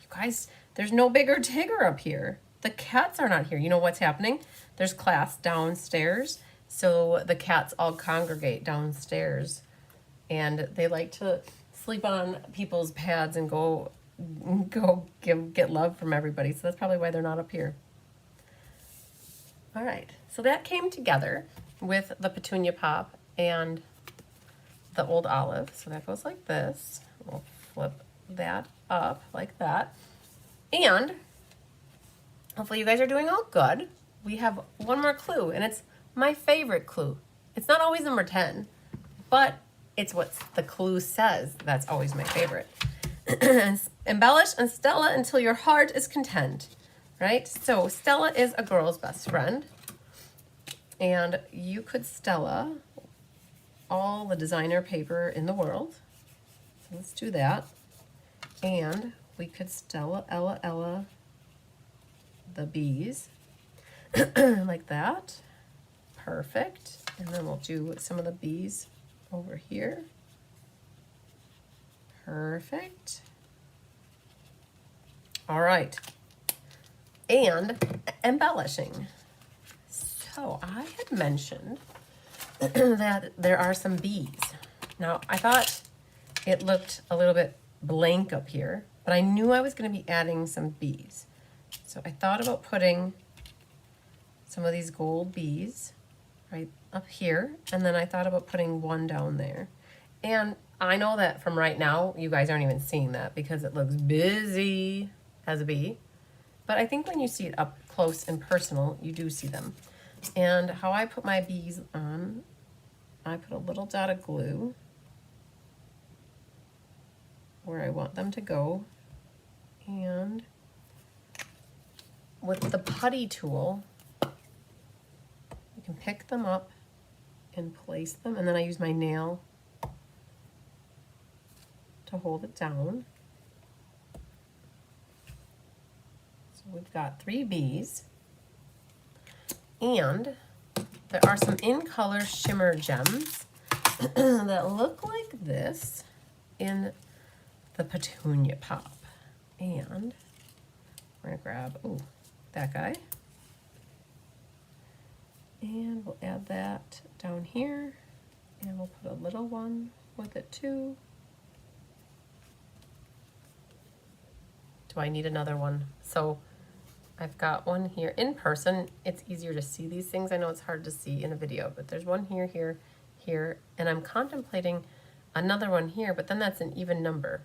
[SPEAKER 1] You guys, there's no bigger Tigger up here. The cats are not here. You know what's happening? There's class downstairs. So the cats all congregate downstairs and they like to sleep on people's pads and go get love from everybody. So that's probably why they're not up here. All right, so that came together with the petunia pop and the old olive. So that goes like this. We'll flip that up like that. And hopefully you guys are doing all good. We have one more clue, and it's my favorite clue. It's not always number 10, but it's what the clue says. That's always my favorite. Embellish and Stella until your heart is content. Right? So Stella is a girl's best friend. And you could Stella all the designer paper in the world. So let's do that. And we could Stella, Ella, the bees like that. Perfect. And then we'll do some of the bees over here. Perfect. All right. And embellishing. So I had mentioned that there are some bees. Now I thought it looked a little bit blank up here, but I knew I was going to be adding some bees. So I thought about putting some of these gold bees right up here, and then I thought about putting one down there. And I know that from right now, you guys aren't even seeing that because it looks busy as a bee. But I think when you see it up close and personal, you do see them. And how I put my bees on, I put a little dot of glue where I want them to go. And with the putty tool, you can pick them up and place them. And then I use my nail to hold it down. So we've got 3 bees. And there are some in color shimmer gems that look like this in the petunia pop. And we're gonna grab, ooh, that guy. And we'll add that down here. And we'll put a little one with it too. Do I need another one? So I've got one here in person. It's easier to see these things. I know it's hard to see in a video, but there's one here, here, here, and I'm contemplating another one here, but then that's an even number.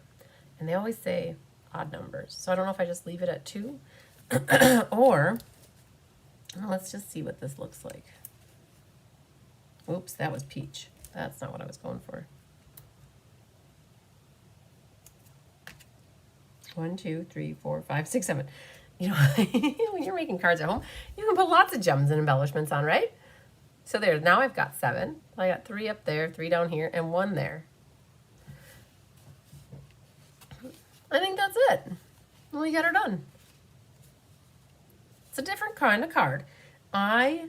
[SPEAKER 1] And they always say odd numbers. So I don't know if I just leave it at 2 or let's just see what this looks like. Oops, that was peach. That's not what I was going for. 1, 2, 3, 4, 5, 6, 7. You know, when you're making cards at home, you can put lots of gems and embellishments on, right? So there, now I've got 7. I got 3 up there, 3 down here, and 1 there. I think that's it. We got her done. It's a different kind of card. I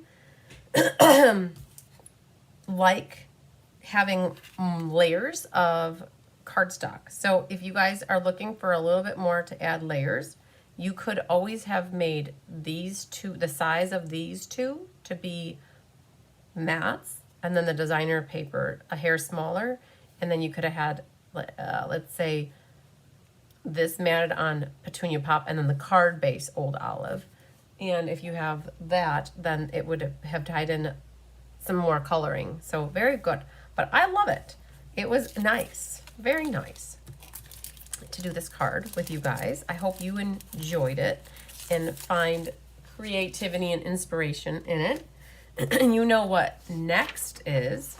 [SPEAKER 1] like having layers of cardstock. So if you guys are looking for a little bit more to add layers, you could always have made these two, the size of these two, to be mats, and then the designer paper a hair smaller, and then you could have had, let's say, this matted on petunia pop, and then the card base old olive. And if you have that, then it would have tied in some more coloring. So very good. But I love it. It was nice, very nice to do this card with you guys. I hope you enjoyed it and find creativity and inspiration in it. And you know what next is?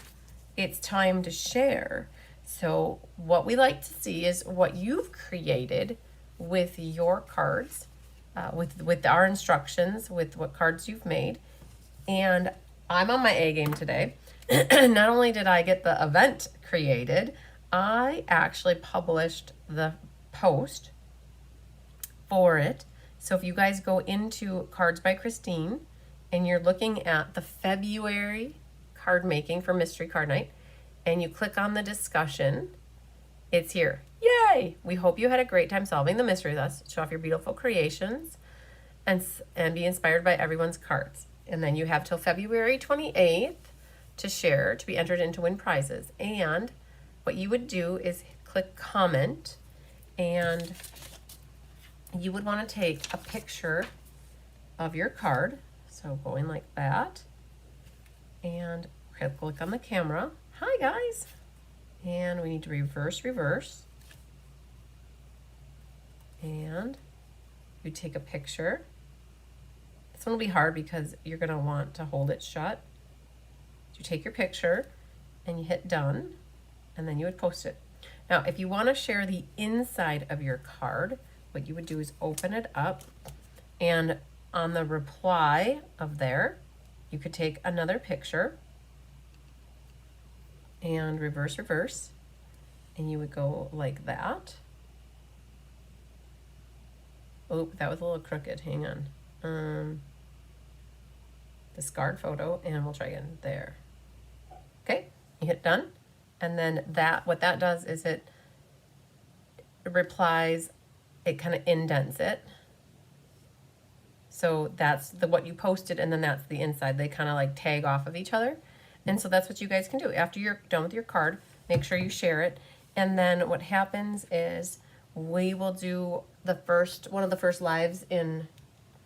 [SPEAKER 1] It's time to share. So what we like to see is what you've created with your cards, with our instructions, with what cards you've made. And I'm on my A game today. Not only did I get the event created, I actually published the post for it. So if you guys go into Cards by Christine and you're looking at the February card making for Mystery Card Night, and you click on the discussion, it's here. Yay! We hope you had a great time solving the mystery with us. Show off your beautiful creations and be inspired by everyone's cards. And then you have till February 28th to share, to be entered in to win prizes. And what you would do is click comment, and you would want to take a picture of your card. So going like that, and click on the camera. Hi guys. And we need to reverse. And you take a picture. This one will be hard because you're going to want to hold it shut. You take your picture and you hit done, and then you would post it. Now, if you want to share the inside of your card, what you would do is open it up, and on the reply of there, you could take another picture and reverse, and you would go like that. Oh, that was a little crooked. Hang on. discard photo, and we'll try again there. Okay, you hit done, and then what that does is it replies, it kind of indents it. So that's what you posted, and then that's the inside. They kind of like tag off of each other. And so that's what you guys can do. After you're done with your card, make sure you share it. And then what happens is we will do one of the first lives in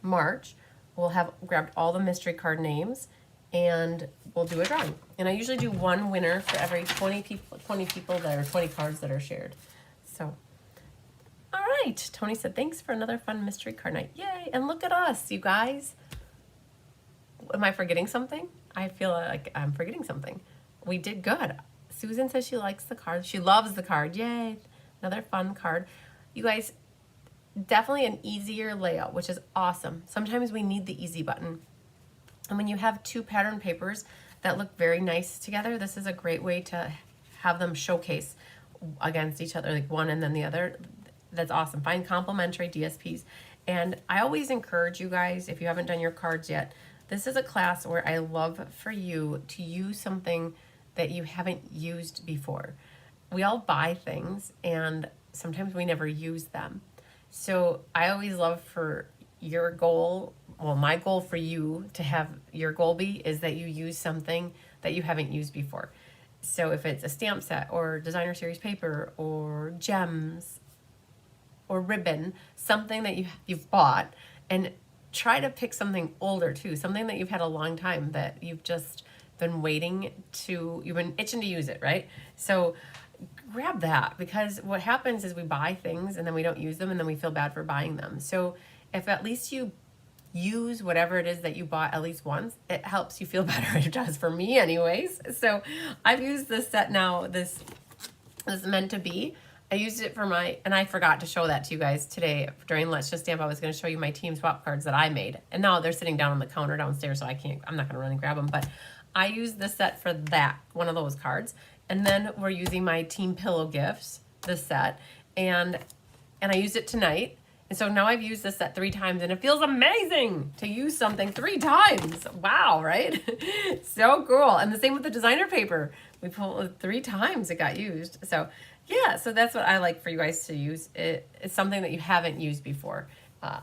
[SPEAKER 1] March. We'll have grabbed all the mystery card names, and we'll do a drawing. And I usually do one winner for every 20 people that are 20 cards that are shared. So, all right. Tony said, thanks for another fun mystery card night. Yay. And look at us, you guys. Am I forgetting something? I feel like I'm forgetting something. We did good. Susan says she likes the card. She loves the card. Yay. Another fun card. You guys, definitely an easier layout, which is awesome. Sometimes we need the easy button. And when you have two pattern papers that look very nice together, this is a great way to have them showcase against each other, like one and then the other. That's awesome. Find complementary DSPs. And I always encourage you guys, if you haven't done your cards yet, this is a class where I love for you to use something that you haven't used before. We all buy things and sometimes we never use them. So I always love for your goal, well, my goal for you to have your goal be is that you use something that you haven't used before. So if it's a stamp set or designer series paper or gems or ribbon, something that you've bought, and try to pick something older too, something that you've had a long time that you've just been you've been itching to use it, right? So grab that, because what happens is we buy things and then we don't use them and then we feel bad for buying them. So if at least you use whatever it is that you bought at least once, it helps you feel better. It does for me anyways. So I've used this set now, this is meant to be. I used it for and I forgot to show that to you guys today during Let's Just Stamp. I was going to show you my team swap cards that I made. And now they're sitting down on the counter downstairs, so I'm not going to run and grab them. But I used this set for one of those cards. And then we're using my team pillow gifts, this set. And I used it tonight. And so now I've used this set 3 times, and it feels amazing to use something 3 times. Wow, right? So cool. And the same with the designer paper. We pulled it 3 times, it got used. So yeah, so that's what I like for you guys to use. It's something that you haven't used before.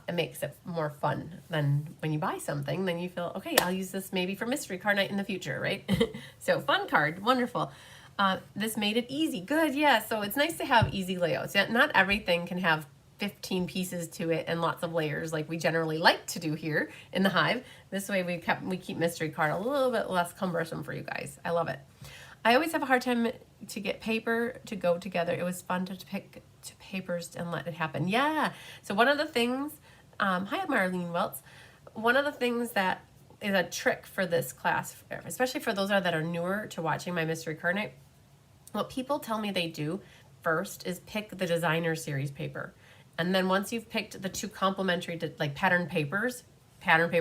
[SPEAKER 1] It makes it more fun than when you buy something. Then you feel, okay, I'll use this maybe for mystery card night in the future, right? So fun card, wonderful. This made it easy. Good, yeah. So it's nice to have easy layouts. Yeah, not everything can have 15 pieces to it and lots of layers like we generally like to do here in the Hive. This way we keep mystery card a little bit less cumbersome for you guys. I love it. I always have a hard time to get paper to go together. It was fun to pick papers and let it happen. Yeah. So one of the things, hi Marlene Welts, one of the things that is a trick for this class, especially for those that are newer to watching my mystery card night, what people tell me they do first is pick the designer series paper. And then once you've picked the 2 complementary like pattern paper,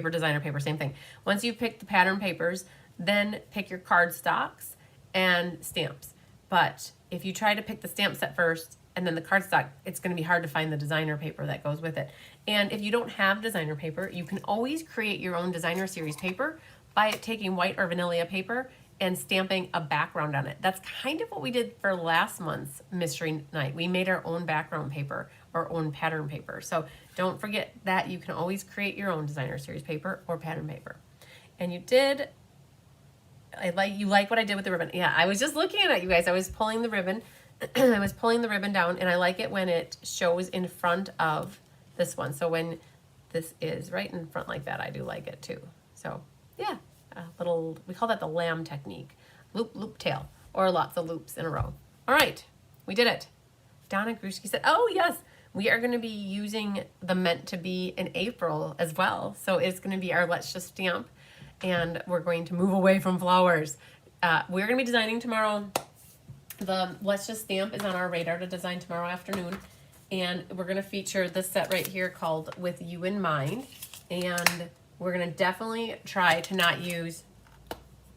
[SPEAKER 1] designer paper, same thing. Once you've picked the pattern papers, then pick your card stocks and stamps. But if you try to pick the stamp set first and then the cardstock, it's going to be hard to find the designer paper that goes with it. And if you don't have designer paper, you can always create your own designer series paper by taking white or vanilla paper and stamping a background on it. That's kind of what we did for last month's mystery night. We made our own background paper, our own pattern paper. So don't forget that you can always create your own designer series paper or pattern paper. And you did, you like what I did with the ribbon. Yeah, I was just looking at it, you guys. I was pulling the ribbon. I was pulling the ribbon down, and I like it when it shows in front of this one. So when this is right in front like that, I do like it too. So yeah, we call that the lamb technique. Loop, loop, tail, or lots of loops in a row. All right, we did it. Donna Grushki said, oh yes, we are going to be using the meant to be in April as well. So it's going to be our Let's Just Stamp, and we're going to move away from flowers. We're going to be designing tomorrow. The Let's Just Stamp is on our radar to design tomorrow afternoon. And we're going to feature this set right here called With You in Mind. And we're going to definitely try to not use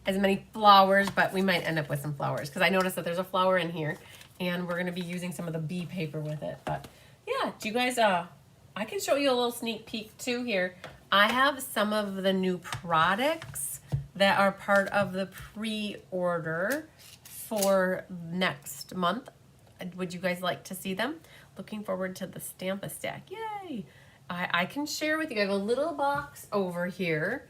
[SPEAKER 1] as many flowers, but we might end up with some flowers because I noticed that there's a flower in here, and we're going to be using some of the bee paper with it. But yeah, do you guys, I can show you a little sneak peek too here. I have some of the new products that are part of the pre-order for next month. Would you guys like to see them? Looking forward to the Stamp-a stack. Yay! I can share with you. I have a little box over here.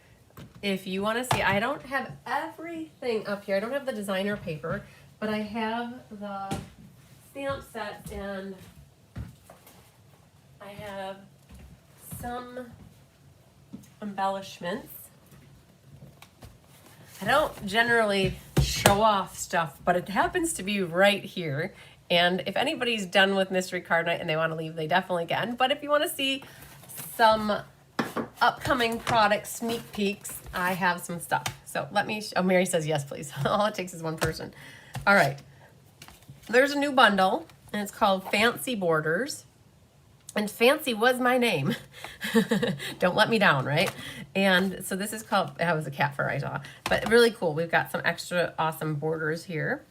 [SPEAKER 1] If you want to see, I don't have everything up here. I don't have the designer paper, but I have the stamp sets, and I have some embellishments. I don't generally show off stuff, but it happens to be right here. And if anybody's done with Mystery Card Night and they want to leave, they definitely can. But if you want to see some upcoming product sneak peeks, I have some stuff. So let me, oh, Mary says yes, please. All it takes is one person. All right. There's a new bundle, and it's called Fancy Borders. And Fancy was my name. Don't let me down, right? And so this is called, that was a cat fur I saw, but really cool. We've got some extra awesome borders here.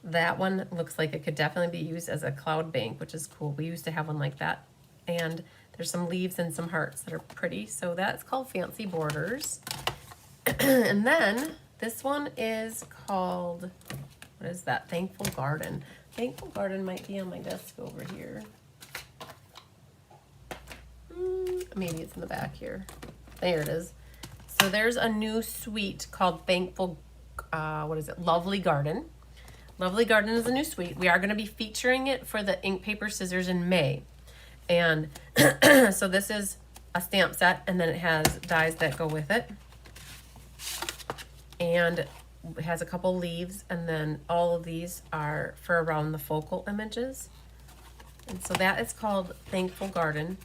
[SPEAKER 1] That one looks like it could definitely be used as a cloud bank, which is cool. We used to have one like that. And there's some leaves and some hearts that are pretty. So that's called Fancy Borders. And then this one is called, what is that? Thankful Garden. Thankful Garden might be on my desk over here. Maybe it's in the back here. There it is. So there's a new suite called Thankful, what is it? Lovely Garden. Lovely Garden is a new suite. We are going to be featuring it for the ink, paper, scissors in May. And so this is a stamp set, and then it has dies that go with it. And it has a couple leaves, and then all of these are for around the focal images. And so that is called Thankful Garden.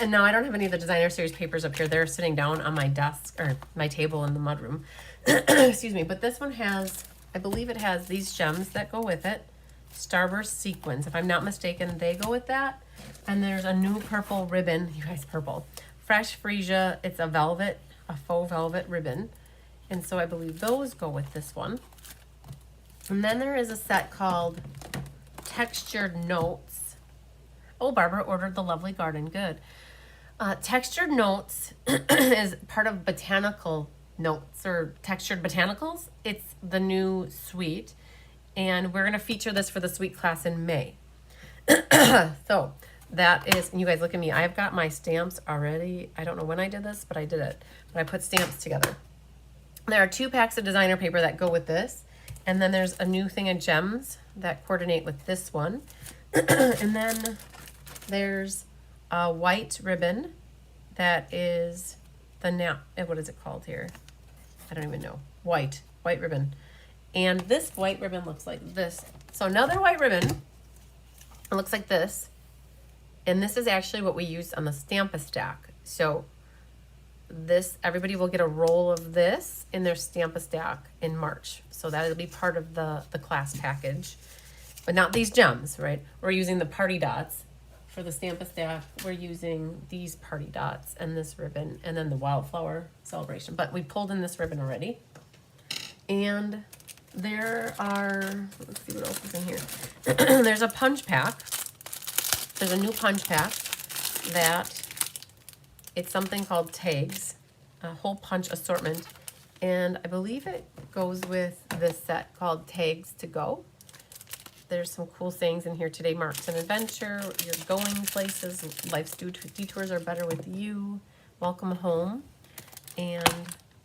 [SPEAKER 1] And now I don't have any of the designer series papers up here. They're sitting down on my desk, or my table in the mudroom. Excuse me. But this one has, I believe it has these gems that go with it. Starburst sequins. If I'm not mistaken, they go with that. And there's a new purple ribbon. You guys, purple. Fresh Freesia. It's a velvet, a faux velvet ribbon. And so I believe those go with this one. And then there is a set called Textured Notes. Oh, Barbara ordered the Lovely Garden. Good. Textured Notes is part of Botanical Notes, or Textured Botanicals. It's the new suite, and we're going to feature this for the suite class in May. So that is, and you guys look at me. I've got my stamps already. I don't know when I did this, but I did it. But I put stamps together. There are 2 packs of designer paper that go with this, and then there's a new thing of gems that coordinate with this one. And then there's a white ribbon that is the now, what is it called here? I don't even know. White ribbon. And this white ribbon looks like this. So another white ribbon, it looks like this. And this is actually what we use on the Stamp-a stack. So this, everybody will get a roll of this in their Stamp-a stack in March. So that'll be part of the class package. But not these gems, right? We're using the party dots. For the Stamp-a stack, we're using these party dots and this ribbon, and then the wildflower celebration. But we pulled in this ribbon already. And there are, let's see what else is in here. There's a punch pack. There's a new punch pack that it's something called tags, a whole punch assortment. And I believe it goes with this set called Tags to Go. There's some cool sayings in here today. Marks an adventure. You're going places. Life's detours are better with you. Welcome home. And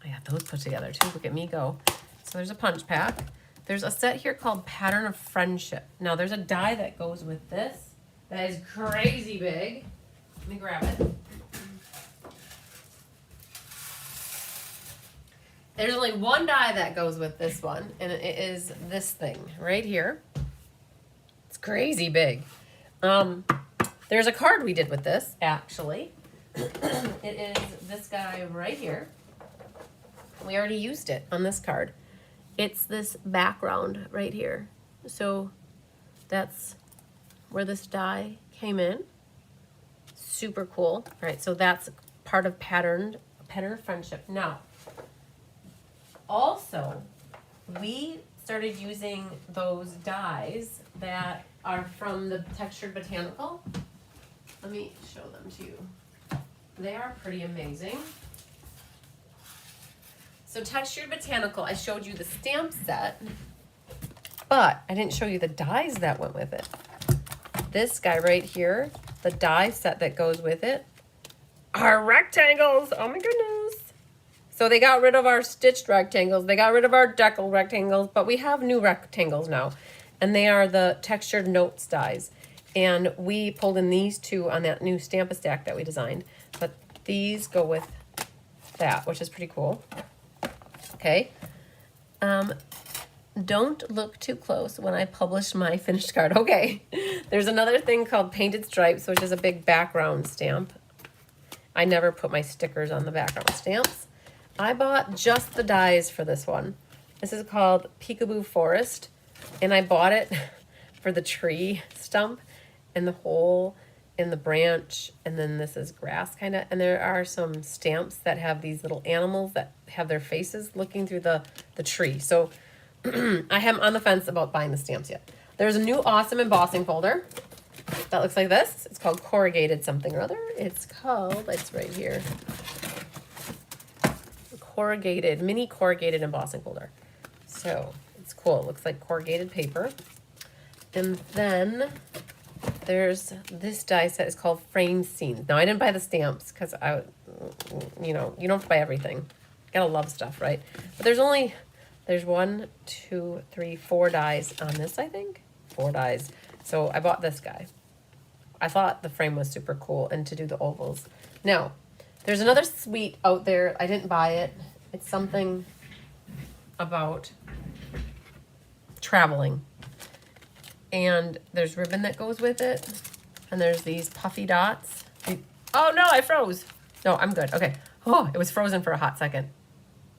[SPEAKER 1] I got those put together too. Look at me go. So there's a punch pack. There's a set here called Pattern of Friendship. Now there's a die that goes with this that is crazy big. Let me grab it. There's only one die that goes with this one, and it is this thing right here. Crazy big. There's a card we did with this, actually. It is this guy right here. We already used it on this card. It's this background right here. So that's where this die came in. Super cool. All right, so that's part of Pattern of Friendship. Now, also, we started using those dies that are from the Textured Botanical. Let me show them to you. They are pretty amazing. So Textured Botanical, I showed you the stamp set, but I didn't show you the dies that went with it. This guy right here, the die set that goes with it, are rectangles. Oh my goodness. So they got rid of our stitched rectangles. They got rid of our decal rectangles, but we have new rectangles now. And they are the Textured Notes dies. And we pulled in these two on that new Stamp-A-Stack that we designed. But these go with that, which is pretty cool. Okay. Don't look too close when I publish my finished card. Okay. There's another thing called Painted Stripes, which is a big background stamp. I never put my stickers on the background stamps. I bought just the dies for this one. This is called Peekaboo Forest, and I bought it for the tree stump and the hole in the branch, and then this is grass kind of, and there are some stamps that have these little animals that have their faces looking through the tree. So I am on the fence about buying the stamps yet. There's a new awesome embossing folder that looks like this. It's called Corrugated something or other. It's right here. Mini corrugated embossing folder. So it's cool. It looks like corrugated paper. And then there's this die set is called Frame Scenes. Now I didn't buy the stamps because you don't have to buy everything. You gotta love stuff, right? But there's 1, 2, 3, 4 dies on this, I think. 4 dies. So I bought this guy. I thought the frame was super cool and to do the ovals. Now, there's another suite out there. I didn't buy it. It's something about traveling. And there's ribbon that goes with it. And there's these puffy dots. Oh no, I froze. No, I'm good. Okay. Oh, it was frozen for a hot second.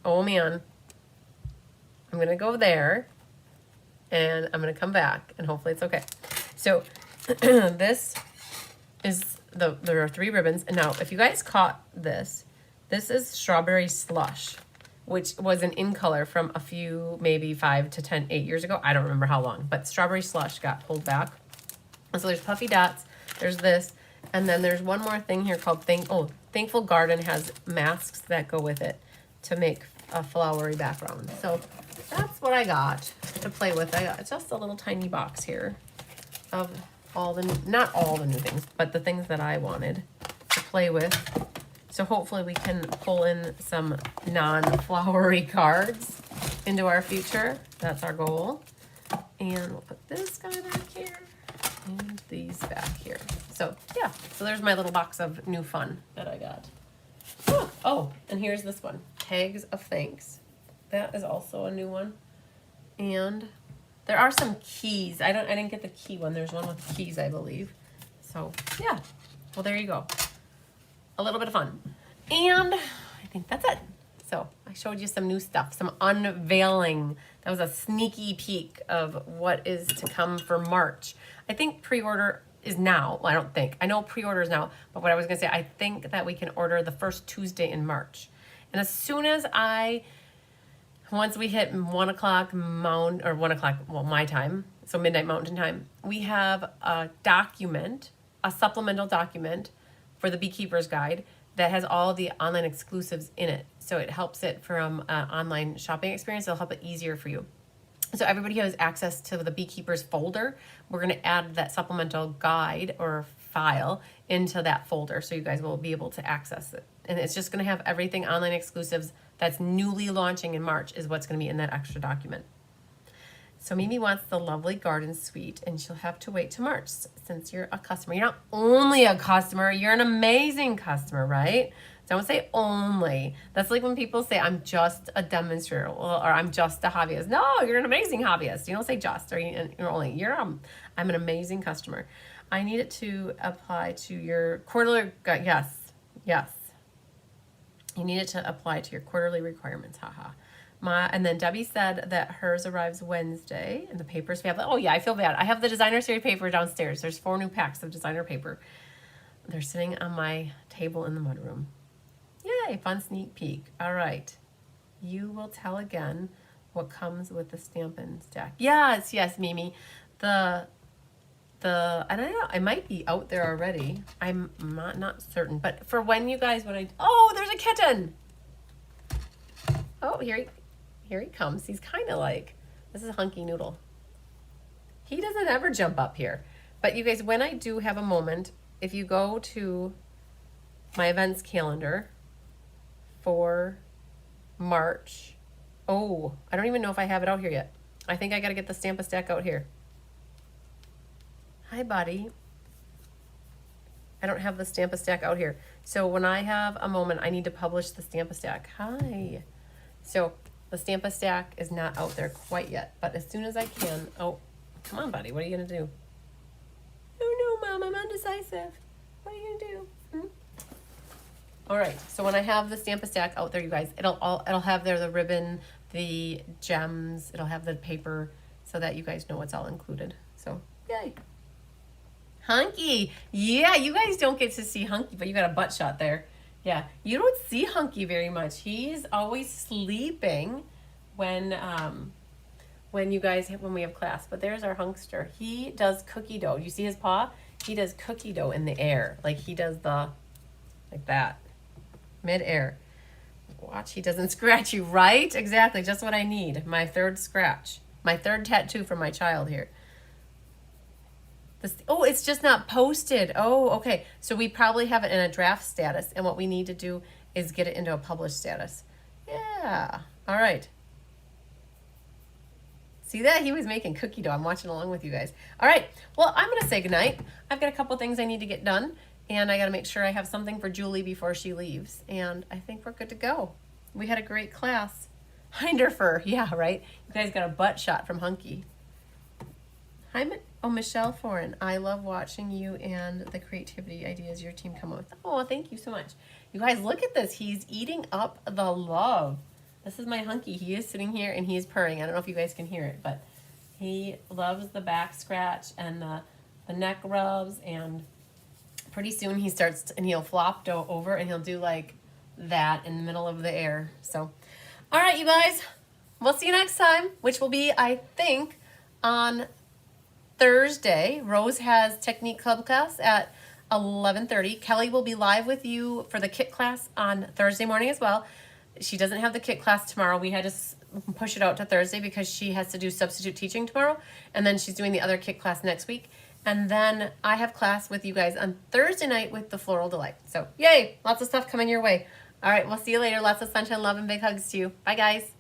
[SPEAKER 1] Oh man. I'm going to go there. And I'm going to come back. And hopefully it's okay. So this is there are 3 ribbons. And now, if you guys caught this is Strawberry Slush, which was an in color from a few, maybe 5 to 10, 8 years ago. I don't remember how long, but Strawberry Slush got pulled back. And so there's puffy dots, there's this, and then there's one more thing here called Thankful Garden has masks that go with it to make a flowery background. So that's what I got to play with. I got just a little tiny box here of not all the new things, but the things that I wanted to play with. So hopefully we can pull in some non-flowery cards into our future. That's our goal. And we'll put this guy back here and these back here. So yeah, so there's my little box of new fun that I got. Oh, and here's this one, Tags of Thanks. That is also a new one. And there are some keys. I didn't get the key one. There's one with keys, I believe. So yeah, well there you go. A little bit of fun. And I think that's it. So I showed you some new stuff, some unveiling. That was a sneaky peek of what is to come for March. I think pre-order is now. Well, I don't think. I know pre-order is now, but what I was going to say, I think that we can order the first Tuesday in March. And as soon as once we hit 1 o'clock my time, so midnight Mountain time, we have a supplemental document for the Beekeeper's Guide that has all the online exclusives in it. So it helps it from online shopping experience. It'll help it easier for you. So everybody who has access to the Beekeeper's folder, we're going to add that supplemental guide or file into that folder so you guys will be able to access it. And it's just going to have everything online exclusives that's newly launching in March is what's going to be in that extra document. So Mimi wants the lovely garden suite, and she'll have to wait till March since you're a customer. You're not only a customer, you're an amazing customer, right? Don't say only. That's like when people say, I'm just a demonstrator or I'm just a hobbyist. No, you're an amazing hobbyist. You don't say just or you're only. I'm an amazing customer. I need it to apply to your quarterly. Yes. You need it to apply to your quarterly requirements. Haha. And then Debbie said that hers arrives Wednesday and the papers. Oh yeah, I feel bad. I have the designer series paper downstairs. There's 4 new packs of designer paper. They're sitting on my table in the mudroom. Yay, fun sneak peek. All right. You will tell again what comes with the Stampin' Stack. Yes, Mimi. The I don't know, it might be out there already. I'm not certain, but for when you guys, oh, there's a kitten. Oh, here he comes. He's kind of like, this is Hunky Noodle. He doesn't ever jump up here. But you guys, when I do have a moment, if you go to my events calendar for March, oh, I don't even know if I have it out here yet. I think I got to get the Stamp-a-Stack out here. Hi, buddy. I don't have the Stamp-a-Stack out here. So when I have a moment, I need to publish the Stamp-a-Stack. Hi. So the Stamp-a-Stack is not out there quite yet, but as soon as I can, oh, come on, buddy. What are you going to do? Oh, no, Mom, I'm undecisive. What are you going to do? All right, so when I have the Stamp-a-Stack out there, you guys, it'll have there the ribbon, the gems, it'll have the paper, so that you guys know what's all included. So, yay. Hunky, yeah, you guys don't get to see Hunky, but you got a butt shot there. Yeah, you don't see Hunky very much. He's always sleeping when we have class. But there's our Hunkster. He does cookie dough. You see his paw? He does cookie dough in the air, like he does like that. Mid-air. Watch, he doesn't scratch you, right? Exactly, just what I need. My third scratch. My third tattoo from my child here. Oh, it's just not posted. Oh, okay. So we probably have it in a draft status, and what we need to do is get it into a published status. Yeah. All right. See that? He was making cookie dough. I'm watching along with you guys. All right. Well, I'm going to say goodnight. I've got a couple things I need to get done. And I got to make sure I have something for Julie before she leaves. And I think we're good to go. We had a great class. Hinderfur. Yeah, right? You guys got a butt shot from Hunky. Hi, Michelle Foreign. I love watching you and the creativity ideas your team come up with. Oh, thank you so much. You guys, look at this. He's eating up the love. This is my Hunky. He is sitting here and he is purring. I don't know if you guys can hear it, but he loves the back scratch and the neck rubs, and pretty soon he starts and he'll flop over and he'll do like that in the middle of the air. So, all right, you guys, we'll see you next time, which will be, I think, on Thursday. Rose has Technique Club class at 11:30. Kelly will be live with you for the kit class on Thursday morning as well. She doesn't have the kit class tomorrow. We had to push it out to Thursday because she has to do substitute teaching tomorrow, and then she's doing the other kit class next week. And then I have class with you guys on Thursday night with the Floral Delight. So, yay! Lots of stuff coming your way. All right, we'll see you later. Lots of sunshine, love, and big hugs to you. Bye, guys.